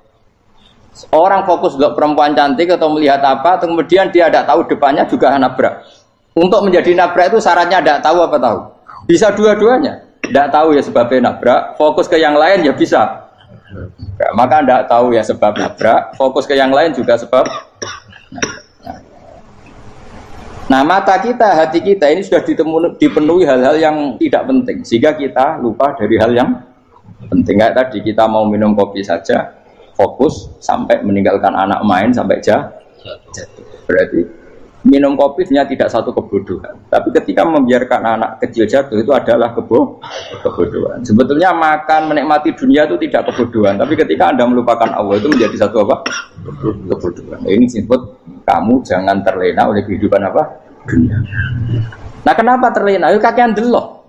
Orang fokus untuk perempuan cantik atau melihat apa, kemudian dia tidak tahu depannya juga nabrak. Untuk menjadi nabrak itu syaratnya tidak tahu apa tahu? Bisa dua-duanya. Tidak tahu ya sebabnya nabrak, fokus ke yang lain ya bisa. Nah, maka tidak tahu ya sebab nabrak, fokus ke yang lain juga sebab. Nah mata kita, hati kita ini sudah dipenuhi hal-hal yang tidak penting, sehingga kita lupa dari hal yang penting. Kayak tadi kita mau minum kopi saja, fokus sampai meninggalkan anak main sampai jatuh. Berarti minum kopi sebenarnya tidak satu kebodohan, tapi ketika membiarkan anak kecil jatuh itu adalah kebodohan. Sebetulnya makan menikmati dunia itu tidak kebodohan, tapi ketika Anda melupakan Allah itu menjadi satu apa? Kebodohan. Ini disebut kamu jangan terlena oleh kehidupan apa? Dunia. Nah kenapa terlena? Itu kakean delok.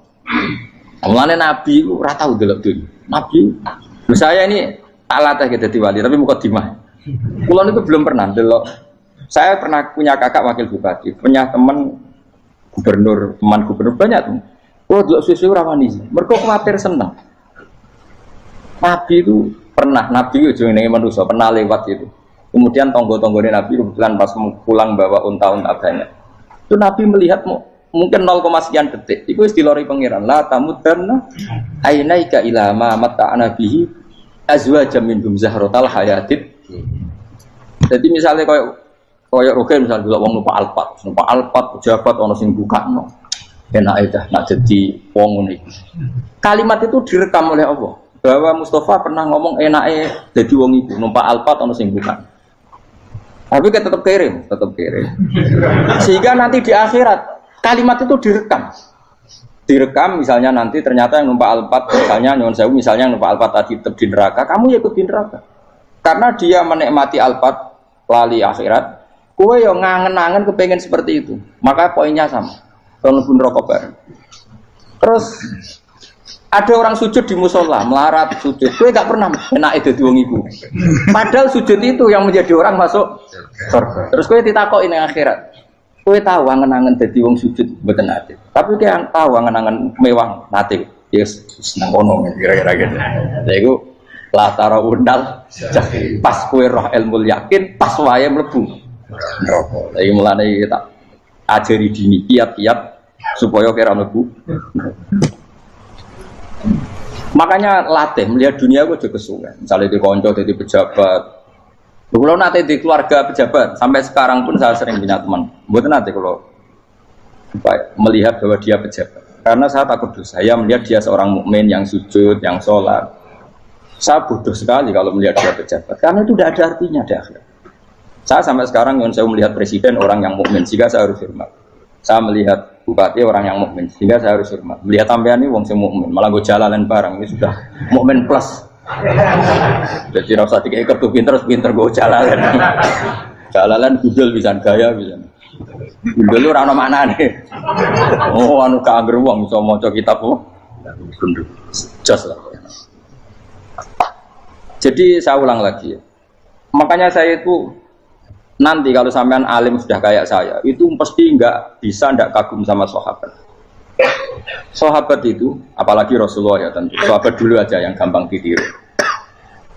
Mulane Nabi itu ora tau delok dunia. Nabi, saya ini tak latih gitu wali, tapi mukadimah. Kulon itu belum pernah delok. Saya pernah punya kakak wakil bupati, punya teman gubernur banyak tuh. Oh delok susu ora wani. Mergo kuwatir seneng. Nabi itu pernah, Nabi itu jenenge manusia, pernah lewat itu. Kemudian tonggo-tonggone Nabi kebetulan pas pulang bawa unta-unta banyak. Itu Nabi melihat mungkin 0, sekian detik. Itu istilori pangeran. La tamudanna ainaika ila ma mata'ana bihi azwajam minhum zahratal hayatid. Jadi misalnya kayak roke misalnya dulu wong numpak Alphard pejabat ono sing bukakno. Enak aja nak jadi wong ngene iki. Kalimat itu direkam oleh Allah. Bahwa Mustafa pernah ngomong enake dadi wong iku numpak Alphard ono sing bukak. Tapi kan tetap kirim. Sehingga nanti di akhirat kalimat itu direkam misalnya nanti ternyata yang numpak Alphard misalnya nyuwun sewu misalnya yang numpak Alphard tadi tetap di neraka, kamu ya ikut di neraka. Karena dia menikmati Alphard lali akhirat, kowe yo ngangen-angen kepengen seperti itu. Maka poinnya sama. Mlebu neraka bareng. Terus ada orang sujud di musola, melarat sujud. Kowe gak pernah enake dadi wong iku. Padahal sujud itu yang menjadi orang masuk surga. Terus kowe ditakoki ning akhirat. Kowe tahu angen-angen dadi wong sujud mboten nate. Tapi kowe tahu angen-angen mewah nate. Yes, seneng ngono kira-kira gitu. Lha iku latara undal pas kowe roh ilmu yakin pas wae mlebu neraka. Lha iki mulane tak ajari dini kiat-kiat supaya kira mlebu. Makanya latih melihat dunia gue juga kesuwen. Misalnya di konco, di pejabat. Kalau nanti di keluarga pejabat, sampai sekarang pun saya sering punya teman. Buat nanti kalau melihat bahwa dia pejabat, karena saya takut dosa. Saya melihat dia seorang mukmin yang sujud, yang sholat. Saya bodoh sekali kalau melihat dia pejabat, karena itu tidak ada artinya di akhirat. Saya sampai sekarang yang saya melihat presiden orang yang mukmin, sehingga saya harus hormat. Saya melihat bupati orang yang mukmin, sehingga saya harus hormat. Melihat sampean ini wong sing mukmin, malah gue jalanan barang ini sudah mukmin plus. Jadi rasa tiga ekor tuh pinter gue jalanan gudel bisa gaya bisa. Gudel lu rano mana nih? Oh anu kager wong bisa mau kitab kok. Jos lah. Jadi saya ulang lagi ya. Makanya saya itu nanti kalau sampean alim sudah kayak saya, itu pasti nggak kagum sama sahabat. Sahabat itu, apalagi Rasulullah ya tentu. Sahabat dulu aja yang gampang ditiru.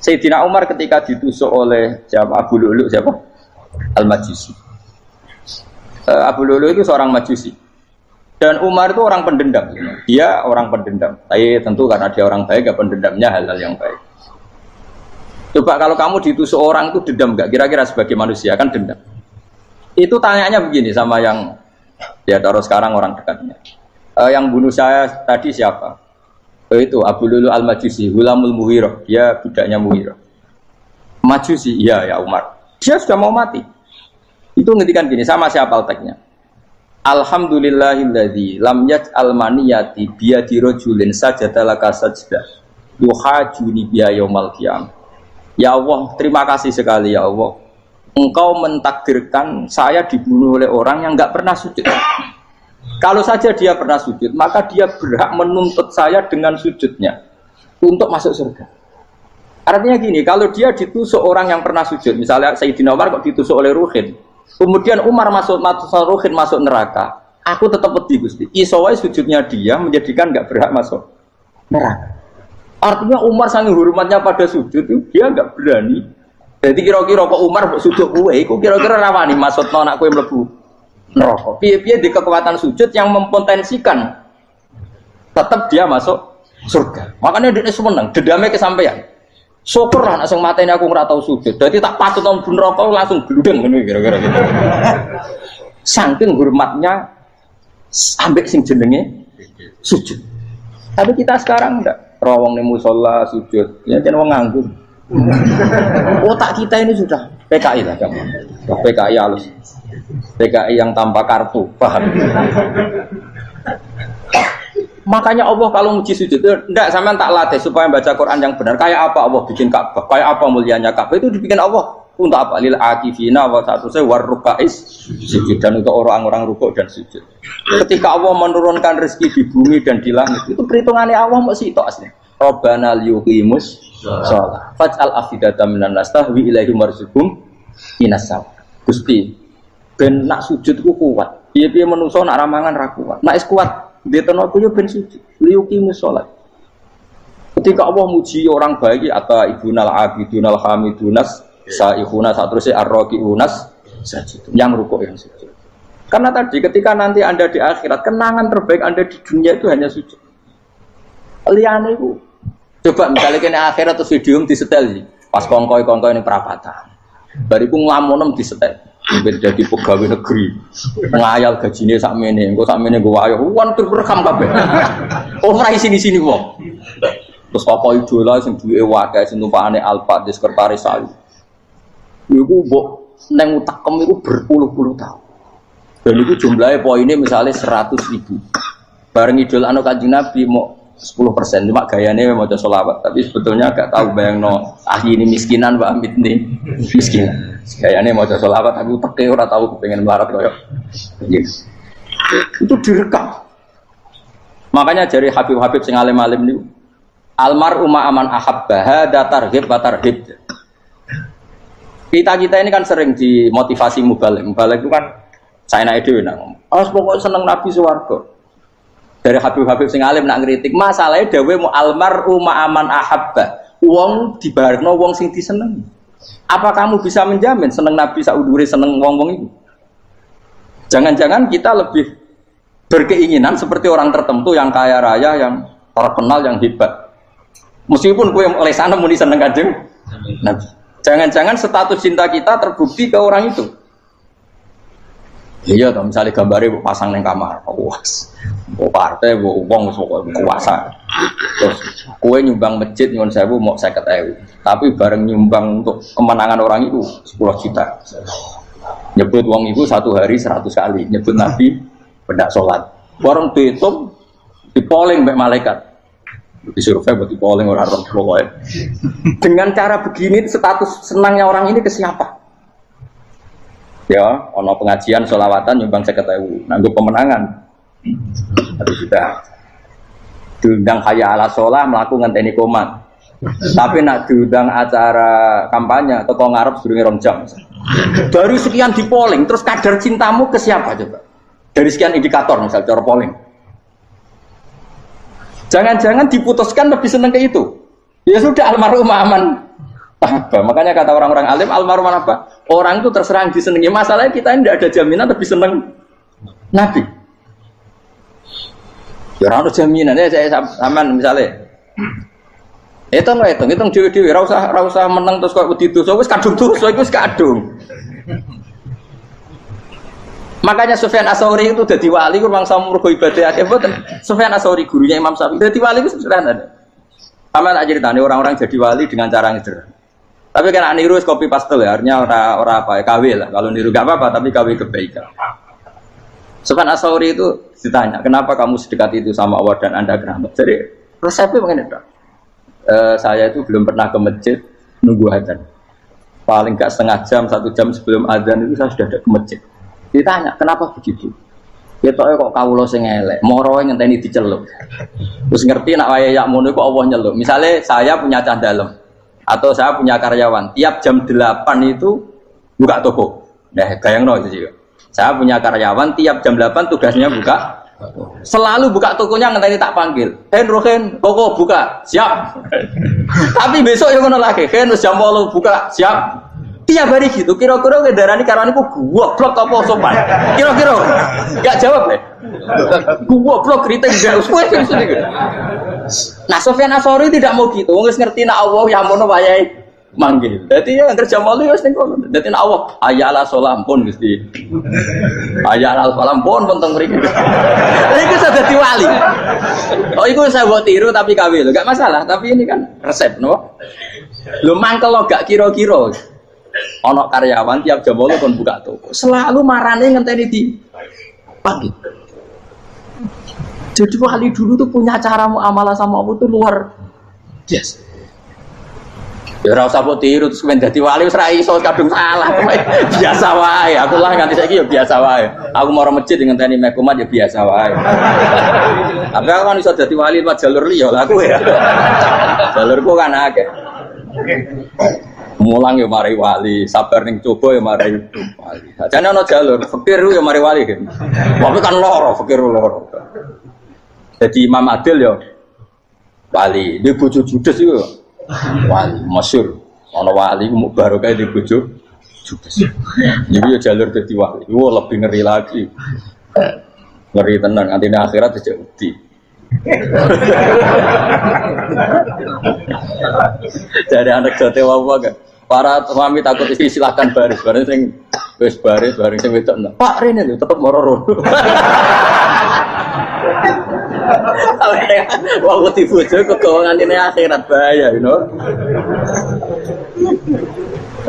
Sayyidina Umar ketika ditusuk oleh siapa? Abu Lu'lu siapa? Al-Majusi. Abu Lu'lu itu seorang Majusi. Dan Umar itu orang pendendam. Dia orang pendendam. Tapi tentu karena dia orang baik, ya pendendamnya hal-hal yang baik. Coba kalau kamu ditusuk orang itu dendam nggak? Kira-kira sebagai manusia kan dendam. Itu tanyanya begini sama yang ya taruh sekarang orang dekatnya. Yang bunuh saya tadi siapa? Itu Abu Lu'lu Al-Majusi, Hulamul Mughirah. Dia budaknya Mughirah. Majusi, iya ya Umar. Dia sudah mau mati. Itu ngetikan gini, sama siapa teksnya? Alhamdulillahilladzi lam yaj'al maniyati biyadi rajulin sajadalaka sajdah yuhajuni biya yaumal qiyamah. Ya Allah, terima kasih sekali ya Allah. Engkau mentakdirkan saya dibunuh oleh orang yang enggak pernah sujud. Kalau saja dia pernah sujud, maka dia berhak menuntut saya dengan sujudnya untuk masuk surga. Artinya gini, kalau dia ditusuk orang yang pernah sujud, misalnya Sayyidina Umar kok ditusuk oleh Ruhin, kemudian Umar masuk Ruhin masuk neraka, aku tetap pedih Gusti. Isowai sujudnya dia menjadikan enggak berhak masuk neraka. Artinya Umar sangat hormatnya pada sujud itu dia enggak berani. Jadi kira-kira kok Umar sujud kowe, kok kira-kira rawani maksudno anak kowe mlebu neraka. Piye-piye di kekuatan sujud yang mempotensikan tetap dia masuk surga. Makanya dia seneng, dendamnya kesampaian. Syukur lah nek sing mateni aku ora tau sujud. Dadi tak patut nang neraka langsung gludeng ngene kira-kira gitu. Saking hormatnya ambek sing jenenge sujud. Tapi kita sekarang enggak. Rawong ning musala sujud, ya jan wong nganggur. Otak kita ini sudah PKI lah kamu. PKI halus. PKI yang tanpa kartu, paham? Makanya Allah kalau muji sujud itu enggak, sampean tak latih supaya baca Quran yang benar. Kayak apa Allah bikin Ka'bah? Kayak apa mulianya Ka'bah? Itu dibikin Allah untuk apa? Lil akifina wa satusai warrukais sujud, dan untuk orang-orang rukuk dan sujud. Ketika Allah menurunkan rezeki di bumi dan di langit, itu perhitungannya Allah masih itu asli. Rabbana liyuqimus shalah faj'al afidatan minan nas tahwi ilaihim warzuqhum minas sawa. Gusti ben nak sujud ku kuat. Piye-piye menungso nak ramangan ra kuat. Nak is kuat ditono aku yo ben sujud. Liyuqimus shalah. Ketika Allah muji orang baik atau ibunal abidunal hamidunas sa'ihuna satruse arraqiunas sajid. Yang rukuk yang sujud. Karena tadi ketika nanti Anda di akhirat, kenangan terbaik Anda di dunia itu hanya sujud. Liyane iku. Coba misalnya kene akhirat terus video disetel sih. Pas kongkoi ini perapatan. Bariku nglamunem disetel. Ben dadi pegawai negeri. Ngayal gajine sakmene, engko sakmene nggo ayo wan rekam kabeh. Ora sini-sini wong. Terus apa idola sing duwe wae sing tumpakane Alphard di sekretaris saya. Iku mbok nang utakem iku berpuluh-puluh tahun. Dan itu jumlahnya poinnya misalnya 100.000. Bareng idol anu Kanjeng Nabi mau 10%, cuma gayanya maca sholawat, tapi sebetulnya agak tahu bayangno ahli ini miskinan Pak Amit nih miskinan. Gayanya maca sholawat, aku teke ora tahu pengen melarat koyo. Yes. Itu direkam. Makanya dari Habib-habib sing alim-alim niku almar'u ma'aman ahabba hada targhib wa tarhib. Kita ini kan sering dimotivasi mubaligh. Mubaligh itu kan saya naik dhewe nak ngomong. Pokoknya seneng Nabi swarga. Dari Habib-habib sing alim nak ngritik, masalahnya dhewe mu almar'u ma'aman ahabba. Wong dibarekno wong sing disenengi. Apa kamu bisa menjamin seneng Nabi saudure seneng wong-wong itu? Jangan-jangan kita lebih berkeinginan seperti orang tertentu yang kaya raya, yang terkenal, yang hebat. Meskipun kowe oleh sana muni seneng Kanjeng Nabi. Jangan-jangan status cinta kita terbukti ke orang itu. Iya, toh misalnya gambarnya pasang neng kamar, puas, partai, uang, kuasa. Terus kue nyumbang masjid nyuwun sewu mau 50.000, tapi bareng nyumbang untuk kemenangan orang itu 10 juta. Nyebut uang itu satu hari 100 kali, nyebut Nabi pendak sholat. Warung dihitung, dipoling mbak malaikat. Disurvey buat dipoling orang pokoknya. Dengan cara begini status senangnya orang ini ke siapa? Ya, ono pengajian sholawatan nyumbang 50.000, nanggo pemenangan. Tapi sudah diundang kaya ala sholah melakukan ngenteni komat. Tapi nak diundang acara kampanye atau ngarep sedurunge 2 jam. Dari sekian di polling, terus kadar cintamu ke siapa coba? Dari sekian indikator misal cara polling. Jangan-jangan diputuskan lebih seneng ke itu. Ya sudah almarhum aman. Makanya kata orang-orang alim almarhum apa? Orang itu terserang disenangi. Masalahnya kita ini tidak ada jaminan lebih senang Nabi. Ya orang ada jaminan ya saya aman misalnya. Hitung dewi-dewi. Rasa menang terus kok begitu. So wis kadung tuh, so wis kadung. Makanya Sufyan Ats-Tsauri itu jadi wali kurang sama mergo ibadah akeh mboten. Sufyan Ats-Tsauri gurunya Imam Syafi'i. Jadi wali itu sederhana. Sama tak ceritane orang-orang jadi wali dengan cara yang sederhana. Tapi kan niru copy paste ya, artinya orang apa ya, KW lah. Kalau niru gak apa-apa, tapi KW kebaikan. Sufyan Ats-Tsauri itu ditanya, kenapa kamu sedekat itu sama Allah dan Anda keramat? Jadi resepnya begini dok. Saya itu belum pernah ke masjid nunggu adzan. Paling gak setengah jam, 1 jam sebelum adzan itu saya sudah ada ke masjid. Ditanya, kenapa begitu? Ketoknya kok kawula sing elek, moro ngenteni diceluk. Terus ngerti nak wayahe yak mono kok Allah nyeluk. Misalnya saya punya cah dalem atau saya punya karyawan, tiap jam 8 itu buka toko. Nah, bayangno itu juga. Saya punya karyawan tiap jam 8 tugasnya buka. Selalu buka tokonya ngenteni tak panggil. Rohen, koko buka, siap. Tapi besok yo ngono lagi, jam 8 buka, siap. Tiap hari gitu, kira-kira ngedarani karyawanku goblok apa sopan? Kira-kira enggak jawab deh. Goblok kritik gak usah gitu. Nah, Sufyan Ats-Tsauri tidak mau gitu. Wis ngerti nak Allah ya mono wayahe manggil. Dadi ya kerja malu wis ning kono. Dadi nek Allah ayala salam pun Gusti. Ayala salam pun teng mriki. Iku sudah dadi wali. Oh iku saya buat tiru tapi kawe lho, gak masalah. Tapi ini kan resep, no? Lho mangkel lo gak kira-kira. Ana karyawan tiap jam 8 kon buka toko. Selalu marane ngenteni di pagi. Jadi wali dulu tuh punya cara muamalah sama Allah tuh luar biasa. Ya ora usah mbok tiru terus men dadi wali wis ra iso kadung salah. Biasa wae. Aku lah nganti saiki ya biasa wae. Aku mau masjid ngenteni mekumat ya biasa wae. Tapi aku kan iso dadi wali lewat jalur liya lah aku ya. Jalurku kan akeh. Mulang ya mari wali, sabar ning coba ya mari wali. Jane ana jalur fikir ya mari wali kan. Tapi kan loro, fikir loro. Jadi Imam Adil ya wali, di bojo judes iku wali masyhur. Ana wali mu barokah di bojo judes. Iki ya jalur dadi wali. Wah lebih ngeri lagi. Ngeri tenan nganti ning akhirat aja wedi. Jadi anak jote wae kan. Para suami takut istri silakan baris, bareng sing wis baris, bareng sing wedok. Pak rene lho tetep moro-moro. Wah, wedi bojo kegawangan ini akhirat bahaya, you know.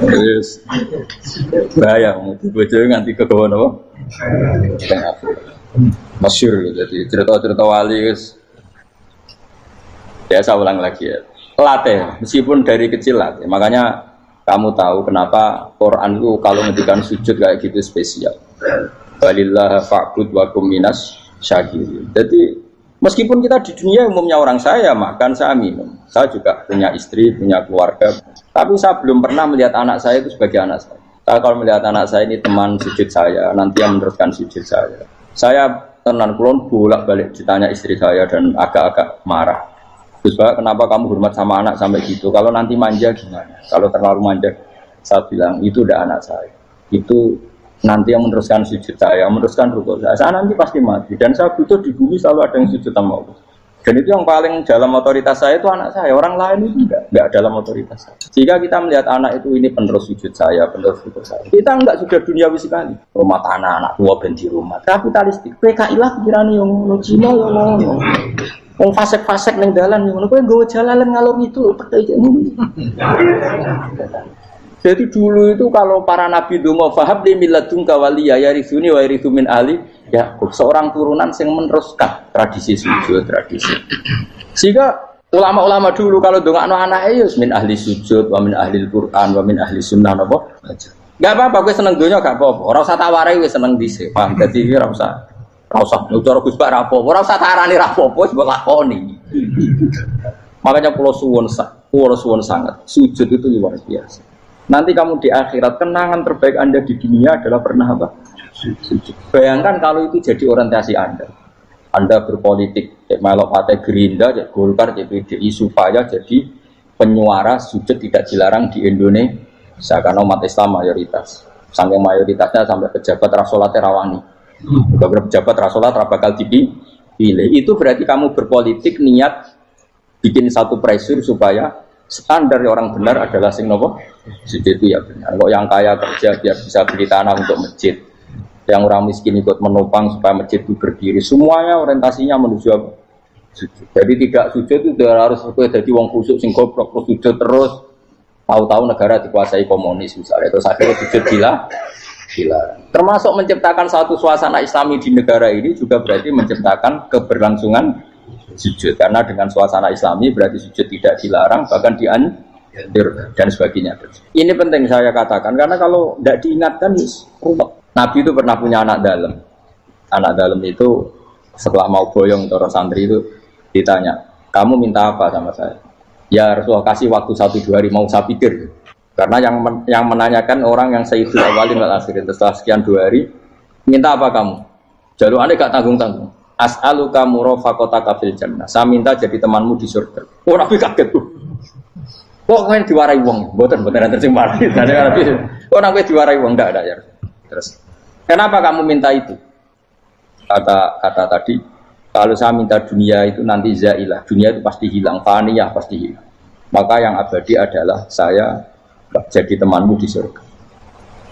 Terus bahaya wedi bojo nganti kegawan apa? Masyhur jadi cerita-cerita wali guys. Ya saya ulang lagi ya. Latih, meskipun dari kecil latih. Makanya kamu tahu kenapa Quran itu kalau ngendikan sujud kayak gitu spesial. Walillah fa'bud wa kum minas syakirin. Jadi meskipun kita di dunia umumnya orang saya makan, saya minum. Saya juga punya istri, punya keluarga. Tapi saya belum pernah melihat anak saya itu sebagai anak saya. Saya kalau melihat anak saya ini teman sujud saya, nanti yang meneruskan sujud saya. Saya tenan kulon bolak-balik ditanya istri saya dan agak-agak marah. Terus Pak, kenapa kamu hormat sama anak sampai gitu? Kalau nanti manja gimana? Kalau terlalu manja, saya bilang itu udah anak saya. Itu nanti yang meneruskan sujud saya, meneruskan rukuk saya. Saya nanti pasti mati. Dan saya butuh di bumi selalu ada yang sujud sama Allah. Dan itu yang paling dalam otoritas saya itu anak saya. Orang lain itu enggak dalam otoritas saya. Jika kita melihat anak itu ini penerus sujud saya, penerus rukuk saya. Kita enggak sudah duniawi sekali. Rumah tanah anak tua ben di rumah. Kapitalistik. PKI lah pikiran yang Cina yang ngono. Wong fasek-fasek ning dalan ngono kowe nggawa jalalan ngalor itu pekai ngono. Jadi dulu itu kalau para nabi donga fahab li milladun kawaliya yarisuni wa yarithu min ahli Yakub, seorang turunan yang meneruskan tradisi sujud, tradisi. Sehingga ulama-ulama dulu kalau dongakno anake ya min ahli sujud wa min ahli Al-Qur'an wa min ahli sunnah napa. Enggak apa-apa kowe seneng donya gak apa-apa. Ora usah tak warai wis seneng dhisik. Paham dadi ora usah. Ora usah cara Gus Pak rapo, ora usah tarani rapopo wis mbok lakoni. Makanya kula suwun sangat, sujud itu luar biasa. Nanti kamu di akhirat kenangan terbaik Anda di dunia adalah pernah apa? Sujud. Bayangkan kalau itu jadi orientasi Anda. Anda berpolitik, cek melok partai Gerindra, cek Golkar, cek PDI supaya jadi penyuara sujud tidak dilarang di Indonesia karena umat Islam mayoritas. Saking mayoritasnya sampai pejabat rasolat rawani. Beberapa pejabat rasolat bakal dipilih. Itu berarti kamu berpolitik niat bikin satu pressure supaya standar orang benar adalah sing nopo sujud itu ya benar. Kok yang kaya kerja biar bisa beli tanah untuk masjid, yang orang miskin ikut menopang supaya masjid itu berdiri. Semuanya orientasinya menuju apa? Sujud. Jadi tidak sujud itu harus jadi wong khusyuk sing goblok sujud terus. Tahu-tahu negara dikuasai komunis misalnya, terus akhirnya sujud gila. Termasuk menciptakan satu suasana Islami di negara ini juga berarti menciptakan keberlangsungan sujud, karena dengan suasana Islami berarti sujud tidak dilarang bahkan dianjur dan sebagainya. Ini penting saya katakan karena kalau tidak diingatkan ruwet. Nabi itu pernah punya anak dalam itu setelah mau boyong orang santri itu ditanya, kamu minta apa sama saya? Ya Rasulullah kasih waktu 1-2 hari mau saya pikir. Karena yang menanyakan orang yang sayyidul awalin wal akhirin setelah sekian 2 hari, minta apa kamu? Jalur Anda gak tanggung-tanggung. As'aluka murafaqataka fil jannah. Saya minta jadi temanmu di surga. Oh, Nabi kaget tuh. Kok kalian diwarai wong? Mboten terjemah mari. Kok Nabi diwarai wong ndak ada ya. Terus, kenapa kamu minta itu? Kata tadi, kalau saya minta dunia itu nanti zailah. Dunia itu pasti hilang, faniyah pasti hilang. Maka yang abadi adalah saya jadi temanmu di surga.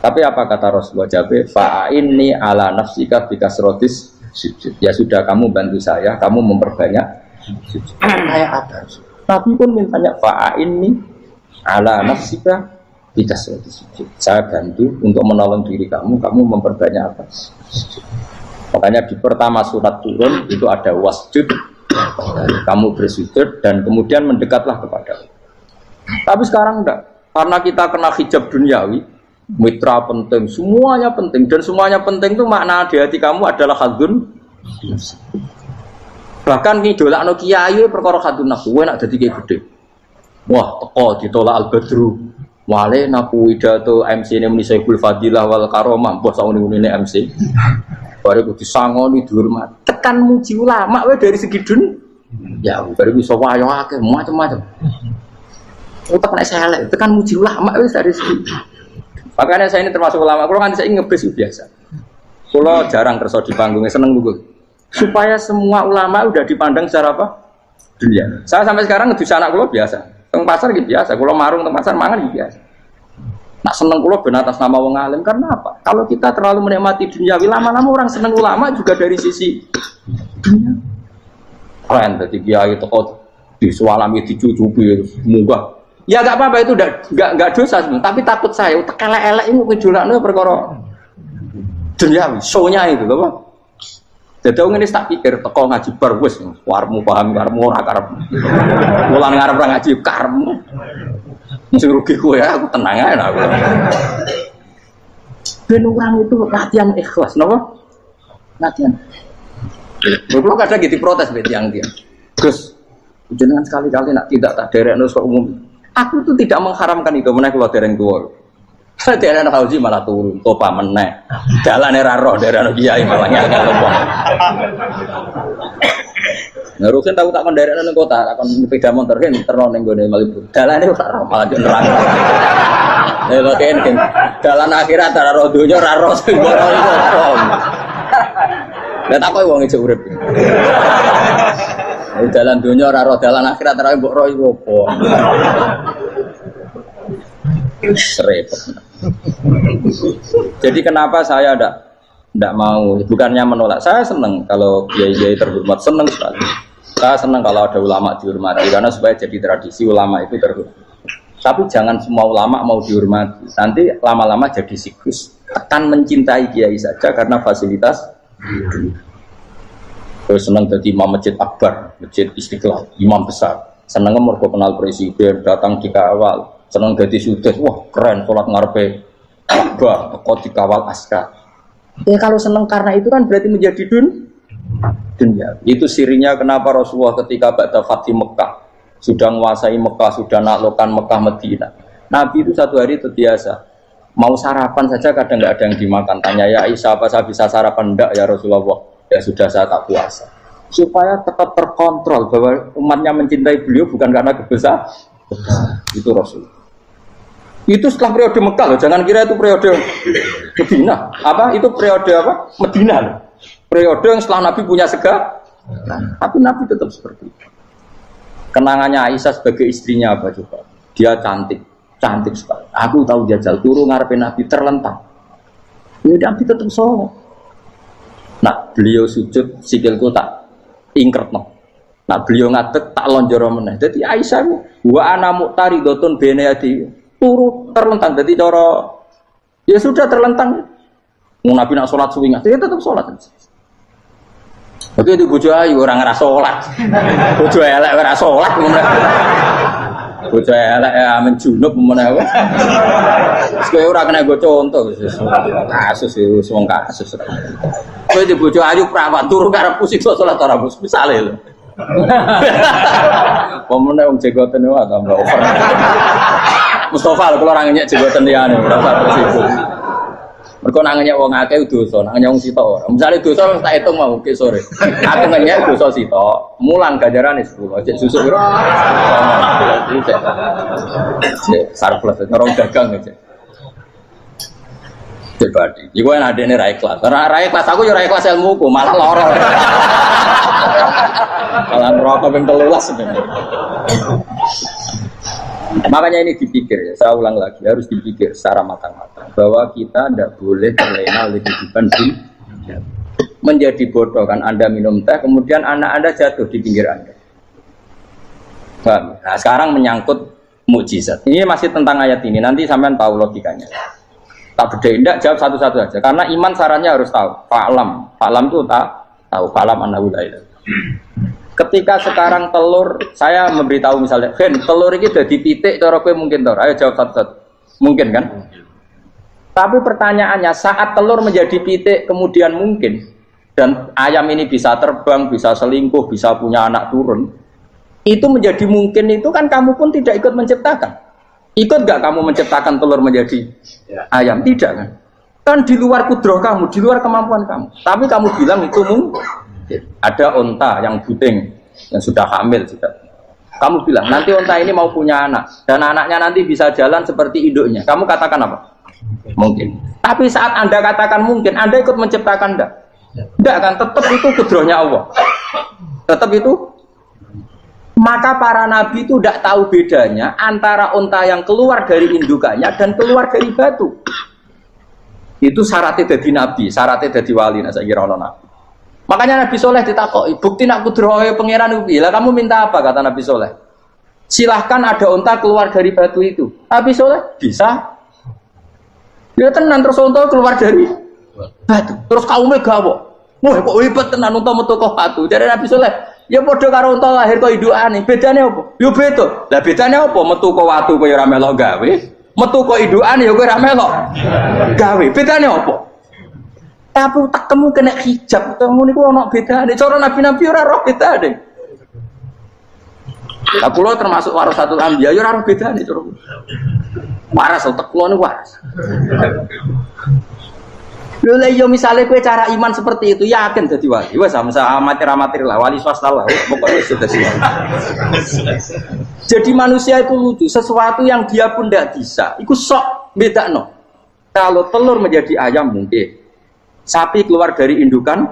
Tapi apa kata Rasulullah Jabe? Fa'inni ala nafsika bikasrotis sujud. Ya sudah, kamu bantu saya, kamu memperbanyak sujud. Kayak ada. Nabi pun mintanya fa'inni ala nafsika bikasrotis sujud. Saya bantu untuk menolong diri kamu, kamu memperbanyak apa? Sujud. Makanya di pertama surat turun itu ada wasjud, kamu bersujud dan kemudian mendekatlah kepada Allah. Tapi sekarang enggak, karena kita kena hijab duniawi. Mitra penting, semuanya penting, dan semuanya penting itu makna di hati kamu adalah hadun. Bahkan ngidolakno kiai perkara hadun nafsu, enak dadi kiai gede. Wah, teko ditolak al-badru. Wale naku widato MC ini muni Saiful Fadilah wal Karomah, bos sauni-unine MC. Baru disangoni dihormat. Tekan muji ulama wae dari segi ya, baru bisa wayo akeh macam-macam. Utak nek elek, tekan muji ulama wis dari segi. Makanya saya ini termasuk ulama, kalau kan saya ngebis biasa. Kalau jarang kerso di panggungnya, seneng gue. Supaya semua ulama udah dipandang secara apa? Dunia. Saya sampai sekarang ngedus anak gue biasa. Teng pasar gitu biasa. Kalau marung teng pasar mangan gitu biasa. Nak seneng gue ben atas nama wong alim karena apa? Kalau kita terlalu menikmati dunia, lama-lama orang seneng ulama juga dari sisi dunia. Keren, jadi kiai teko disualami dicucupi, munggah. Ya enggak apa-apa itu enggak dosa sebenarnya, tapi takut saya utek elek-elek ini kejolakno perkara duniawi, show-nya itu apa? Dadi wong ngene tak pikir teko ngaji bar wis warmu paham karmu ora karep. Mulan ngarep ora ngaji karmu. Sing rugi kowe ya aku tenang ae aku. Ben orang itu latihan ikhlas napa? Latihan. Kalau kadang gitu protes mbek tiyang-tiyang. Gus, jenengan sekali-kali nak tidak tak derekno sok umum. Aku tuh tidak mengharamkan itu, menaik keluar dereng tua. Saya tidak ada haji malah turun, topa menaik. Jalan era roh dari anak kiai malah nggak lempong. Nerusin tahu tak mendarat nang kota, akan sepeda motor kan ternon gue Malibu. Jalan itu malah jadi neraka. Lha kan jalan akhirat antara roh dunya ora roh sing ora iso. Lah tak kowe wong ijo urip. Jalan dunia ora roh, jalan akhirat ora mbok roh iku apa. Repot. Jadi kenapa saya tidak mau, bukannya menolak. Saya senang kalau kiai-kiai terhormat, senang sekali. Saya senang kalau ada ulama dihormati karena supaya jadi tradisi ulama itu terhormat. Tapi jangan semua ulama mau dihormati. Nanti lama-lama jadi siklus. Tekan mencintai kiai saja karena fasilitas. Terus senang jadi imam masjid akbar, masjid Istiqlal, imam besar. Senang mergo kenal presiden, datang dikawal. Senang jadi sudes, wah keren, sholat ngarepe Ka'bah, kok dikawal askar. Ya kalau senang karena itu kan berarti menjadi dunia. Itu sirinya kenapa Rasulullah ketika ba'da Fatih Mekah sudah menguasai Mekah, sudah naklukkan Mekah Madinah. Nabi itu satu hari terbiasa mau sarapan saja kadang nggak ada yang dimakan. Tanya ya Aisyah, apa saya bisa sarapan? Enggak ya Rasulullah. Ya sudah saya tak puasa. Supaya tetap terkontrol bahwa umatnya mencintai beliau bukan karena kebesaran. Itu Rasul. Itu setelah periode Mekah loh, jangan kira itu periode Medina. Apa? Itu periode apa? Medina loh. Periode yang setelah Nabi punya segala. Tapi Nabi tetap seperti itu. Kenangannya Aisyah sebagai istrinya apa coba? Dia cantik sekali. Aku tahu jajal turu ngarepin Nabi terlentang. Ya Nabi tetap sholat. Nah beliau sujud sikilku tak ingkret no. Nah beliau ngadeg tak lonjoro meneh. Jadi Aisyah wa ana muqtaridotun bene adi turu terlentang. Jadi cara ya sudah terlentang. Mau Nabi nak sholat suwi dia tetap sholat. Oke di bojo ayu orang ngerasa sholat. Bojo elek ora sholat meneh. Bojo elek amen junub meneh. Kowe ora kena go contoh kasus wis wong kasus. Kowe di bojo ayu prawan turu karepku siksa salat ora bos misale lho. Pemene wong jegoten wae tambah over. Mustofa kalau orang nyek jegoten liyane ora usah tersibuk. Mergo nang nyek wong akeh dosa, nang nyek wong sitok ora. Misale dosa wis tak hitung mau ke sore. Aku nyek dosa sitok, mulang ganjarane 10. Cek susuk piro? Cek surplus ngerong dagang cek. Pribadi. Iku kan adene ra ikhlas. Ra ikhlas aku ya ra ikhlas ilmuku, malah lara. Kalau rokok ping 13 sebenarnya. Makanya ini dipikir ya, saya ulang lagi, harus dipikir secara matang-matang bahwa kita tidak boleh terlena oleh kehidupan dunia. Menjadi bodoh kan Anda minum teh, kemudian anak Anda jatuh di pinggir Anda. Nah, sekarang menyangkut mukjizat. Ini masih tentang ayat ini, nanti sampean tahu logikanya. Tak bedain, tidak jawab satu-satu aja. Karena iman sarannya harus tahu. Fa'lam itu tak tahu. Fa'lam annahu la ilaha. Ketika sekarang telur, saya memberitahu misalnya, Fen, telur ini udah dipitik, cara kowe mungkin tor. Ayo jawab satu-satu. Mungkin kan? Tapi pertanyaannya, saat telur menjadi pitik kemudian mungkin, dan ayam ini bisa terbang, bisa selingkuh, bisa punya anak turun, itu menjadi mungkin itu kan kamu pun tidak ikut menciptakan. Ikut gak kamu menciptakan telur menjadi ayam? Tidak kan? Kan di luar kudroh kamu, di luar kemampuan kamu. Tapi kamu bilang itu mungkin. Ada onta yang buting, yang sudah hamil sudah. Kamu bilang nanti onta ini mau punya anak dan anaknya nanti bisa jalan seperti induknya. Kamu katakan apa? Mungkin. Tapi saat Anda katakan mungkin, Anda ikut menciptakan enggak? Enggak kan? Tetap itu kudrohnya Allah. Tetap itu. Maka para nabi itu tidak tahu bedanya antara onta yang keluar dari indukannya dan keluar dari batu. Itu syaratnya jadi nabi, syaratnya jadi wali. Nah, saya kira nabi. Makanya Nabi Soleh ditakoki, bukti nak kudrohe pangeran ubi. Lah kamu minta apa kata Nabi Soleh? Silahkan ada unta keluar dari batu itu. Nabi Soleh bisa. Dia tenan terus unta keluar dari batu. Terus kaumnya gawok. Wah kok hebat tenan unta metu kok batu. Dari Nabi Soleh, ya padha karo unta lahir kok indukane. Bedane apa? Yo beda. Lah bedane apa? Metu kok watu kok ora melok gawe. Metu kok indukane ya kowe ora melok gawe. Bedane apa? Tapi utakmu kena hijab, kamu niku ana bedane. Cara nabi-nabi ora roh bedane. Lah kula termasuk warasatul anbiya ya ora roh bedane cara. Waras utek kula niku waras. Lho lha yo misale kowe cara iman seperti itu yakin dadi wali. Wes sama amatir-amatir lah wali swasta lah. Pokoke wis dadi. Jadi manusia itu lucu, sesuatu yang dia pun tidak bisa. Iku sok bedakno. Kalau telur menjadi ayam mungkin. Sapi keluar dari indukan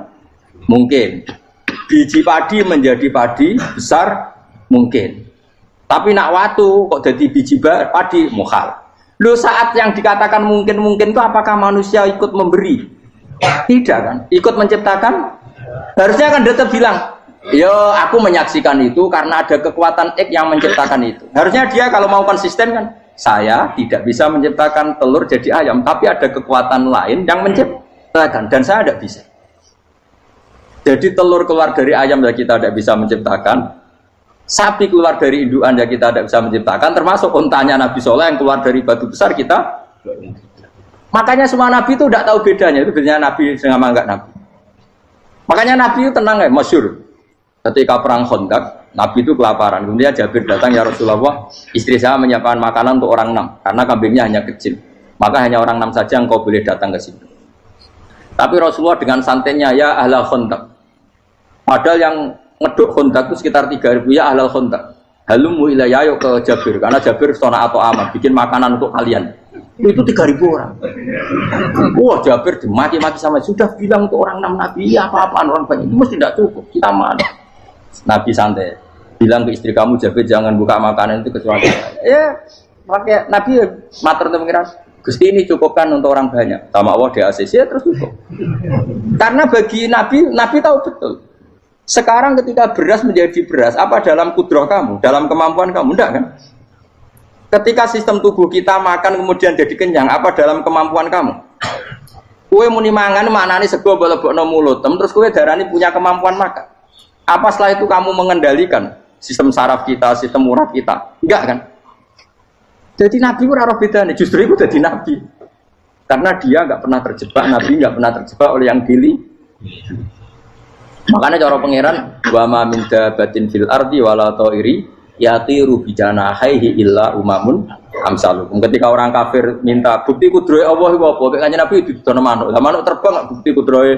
mungkin, biji padi menjadi padi besar mungkin, tapi nak watu kok jadi biji padi mukhal. Lo saat yang dikatakan mungkin itu apakah manusia ikut memberi? Tidak kan? Ikut menciptakan? Harusnya kan tetap bilang, yo aku menyaksikan itu karena ada kekuatan X yang menciptakan itu. Harusnya dia kalau mau konsisten kan, saya tidak bisa menciptakan telur jadi ayam, tapi ada kekuatan lain yang menciptakan. Dan saya tidak bisa. Jadi telur keluar dari ayam ya kita tidak bisa menciptakan. Sapi keluar dari indukan ya kita tidak bisa menciptakan. Termasuk untanya Nabi Soleh yang keluar dari batu besar kita. Makanya semua Nabi itu tidak tahu bedanya. Itu bedanya Nabi sama enggak Nabi. Makanya Nabi itu tenang ya, masyhur. Ketika perang Khandaq, Nabi itu kelaparan. Kemudian Jabir datang, ya Rasulullah, istri saya menyiapkan makanan untuk orang 6 karena kambingnya hanya kecil. Maka hanya orang 6 saja yang kau boleh datang ke sini. Tapi Rasulullah dengan santainya, ya ahlal Khandaq. Padahal yang ngeduk Khandaq itu sekitar 3.000, ya ahlal Khandaq. Halumu ilayya yuk ke Jabir, karena Jabir sona atau amat bikin makanan untuk kalian. Itu 3.000 orang. Wah Jabir dimaki-maki sama, sudah bilang untuk orang 6 Nabi, ya apa-apaan orang banyak itu mesti tidak cukup. Kita mana? Nabi santai, bilang ke istri kamu Jabir jangan buka makanan itu kecuali. Ya, pakai Nabi matur untuk mengira. Gusti ini cukupkan untuk orang banyak. Sama Allah di ACC ya terus cukup. Karena bagi Nabi tahu betul. Sekarang ketika beras menjadi beras, apa dalam kudroh kamu, dalam kemampuan kamu? Enggak kan? Ketika sistem tubuh kita makan kemudian jadi kenyang, apa dalam kemampuan kamu? Kue muni mangan maknane sego bolebokno mulut, terus kue darani punya kemampuan makan. Apa setelah itu kamu mengendalikan sistem saraf kita, sistem urat kita? Enggak kan? Jadi Nabi itu raro bedanya, justru itu jadi Nabi. Karena dia nggak pernah terjebak, Nabi nggak pernah terjebak oleh yang dili. Makanya cara pangeran, wa ma min dabatin fil ardi wala ta'iri yatiru bijanahihi illa umamun amsalukum. Ketika orang kafir minta bukti kudrohe Allah iku apa? Kayaknya Nabi didono manuk. Lah manuk terbang bukti kudrohe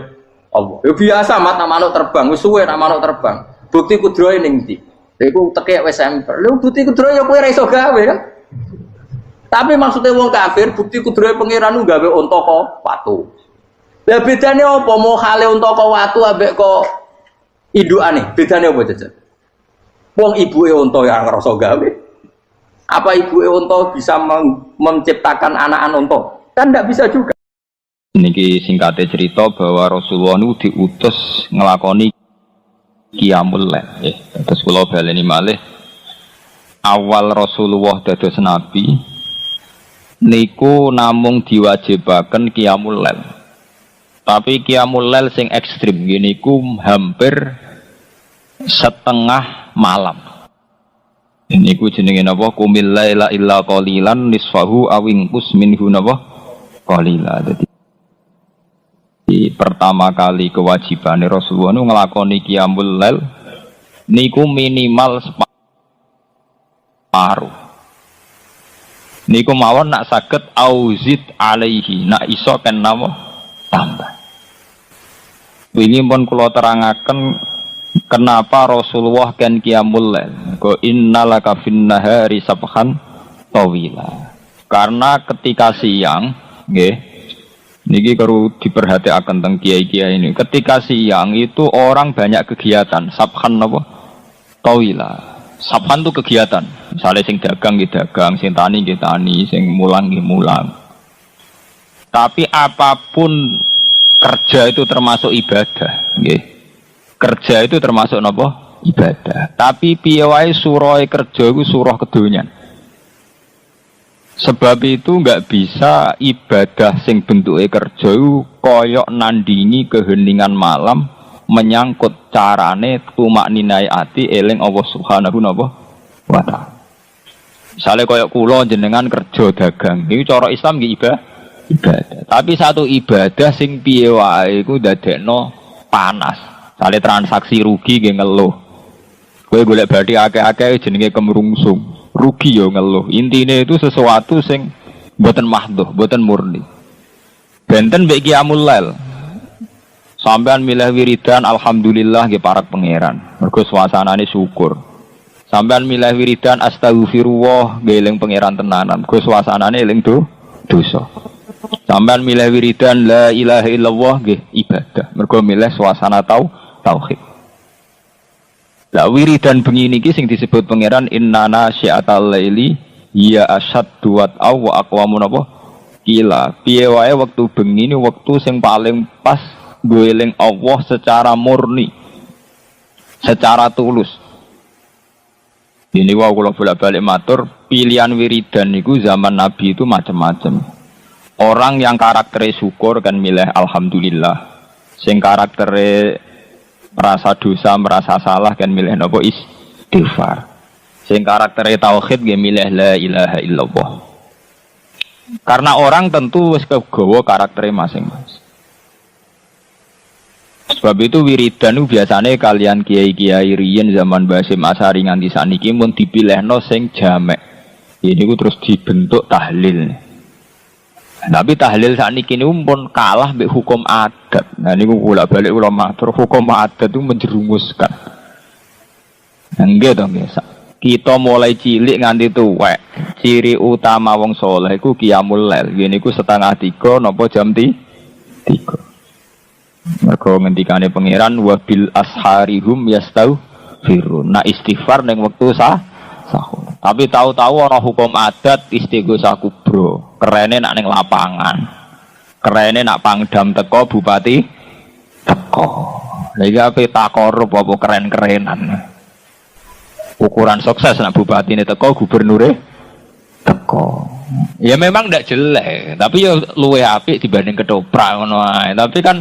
Allah. Ya biasa mat manuk terbang, wis suwe nak manuk terbang. Bukti kudrohe ning ndi? Lha iku tekek wis emper. Lha bukti kudrohe ya kowe ra iso gawe kan? Tapi maksudnya wong kafir bukti kudrohe pangeran ku gawe unta kok watu. Lah bedane apa mau khale unta kok watu ambek kok indukane? Bedane apa jajan? Wong ibuke unta ya ngrasa gawe. Apa ibu unta bisa menciptakan anak unta? Kan tidak bisa juga. Niki singkatnya cerita bahwa Rasulullah itu diutus ngelakoni qiyamul lail. Terus kula baleni malih awal Rasulullah dados nabi niku namung diwajibaken qiyamul lail. Tapi qiyamul lail sing ekstrim gini ku hampir setengah malam. Ini ku jenenge napa? Qumil laila illa qalilan nisfahu aw inqus minhu napa? Qalila. Dadi pertama kali kewajibane Rasulullah nu nglakoni qiyamul lail niku minimal separuh. Niku mawon nak saged auzid alaihi, nak iso kan napa tambah. Wingi pun kula terangaken kenapa Rasulullah kan qiyamul lail. Ko innalaka fin nahari sabhan tawila. Karena ketika siang, nggih. Niki perlu diperhatikan tentang kiai-kiai ini. Ketika siang itu orang banyak kegiatan. Sabhan apa? Tawila. Sabhan itu kegiatan. Misalnya sing dagang nggih dagang, sing tani nggih tani, sing mulang nggih mulang. Tapi apapun kerja itu termasuk ibadah, nggih. Kerja itu termasuk napa? Ibadah. Tapi piye wae surohe kerja iku surah kedonyan. Sebab itu enggak bisa ibadah sing bentuke kerja iku koyok nandingi keheningan malam menyangkut carane tumakninai ati eling Allah Subhanahu wa taala. Misale koyok kula jenengan kerja dagang, niku cara Islam nggih ibadah. Tapi satu ibadah sing piye wae iku ndadekno panas. Sale transaksi rugi nggih ngeluh. Kowe golek bathi akeh-akeh jenenge kemrungsung. Rugi yo ngeluh. Intine itu sesuatu sing mboten mahdhuh, mboten murni. Benten mbek qiyamul lail. Sampean milih wiridan alhamdulillah nggih parak pangeran. Mergo suasanane syukur. Sampean milih wiridan astagfirullah nggih eling pangeran tenanan. Mergo suasanane eling dosa. Sampean milih wiridan la ilaha illallah nggih ibadah. Mergo milih suasana tauhid. Lah wiridan bengi niki sing disebut pangeran innana syi'atal laili ya asyaddu wat'aw wa aqwamu napa kila. Piye wae wektu bengi ni wektu sing paling pas nggo eling Allah secara murni, secara tulus. Ini wae kula bolak-balik matur, pilihan wiridan niku zaman Nabi itu macam-macam. Orang yang karaktere syukur kan milih alhamdulillah. Sing karaktere merasa dosa, merasa salah kan milih napa istighfar. Sing karaktere tauhid nggih milih la ilaha illallah. Karena orang tentu wis kegawa karaktere masing-masing. Sebab itu wiridan itu biasanya kalian kiai-kiai riyen zaman Basim Asari nganti saniki mun dipilihno sing jamek. Ini ku terus dibentuk tahlil. Tapi tahlil sakniki niku pun kalah mbek hukum adat. Nah niku bolak-balik kula matur, hukum adat itu menjerumuskan. Nggih to nggih. Kita mulai cilik nganti tuwek. Ciri utama wong saleh iku qiyamul lail. Ngene iku 2:30 napa jam 3. Mergo ngendikane pangeran wa bil asharihum yastaghfirun. Nah istighfar ning wektu sahur. Tapi tahu-tahu ana hukum adat istighosah kubro. Kerene nak ning lapangan. Kerene nak pangdam teko bupati teko. Lha iki ape takorup apa keren-kerenan. Ukuran sukses nak bupati ini teko, gubernure teko. Ya memang ndak jelek, tapi ya luwe apik dibanding ketoprak ngono ae. Tapi kan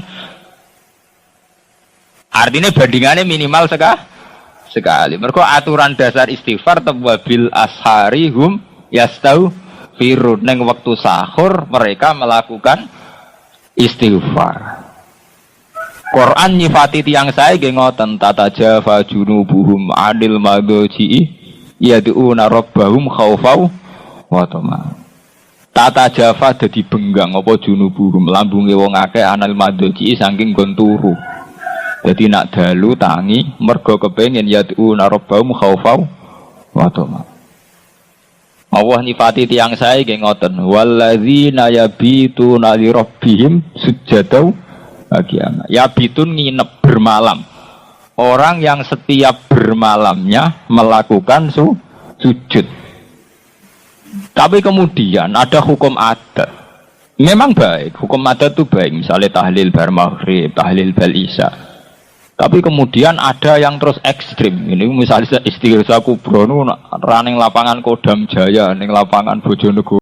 artinya bandingannya minimal sekali. Mergo aturan dasar istighfar tawabil asharihum yastaghfirun. Neng waktu sahur mereka melakukan istighfar. Quran nyifati tiyang sae nggih ngoten tatajafa junubuhum adil madji yad'una rabbahum khaufau wa tama. Tatajafa dadi benggang apa junubuhum lambunge wong akeh anil madji saking nggon turu. Jadi nak dalu tangi mergo kepengin yad'una rabbahum khaufau wa tama. Allah nifati tiyang sae nggih ngoten walladzina yabituna li rabbihim sujadau bagian. Yabitun nginep bermalam. Orang yang setiap bermalamnya melakukan sujud. Tapi kemudian ada hukum adat. Memang baik, hukum adat itu baik. Misalnya tahlil bar maghrib, tahlil bal isya. Tapi kemudian ada yang terus ekstrim. Ini misalnya istighosa kubro, running lapangan Kodam Jaya, ning lapangan Bojonegoro.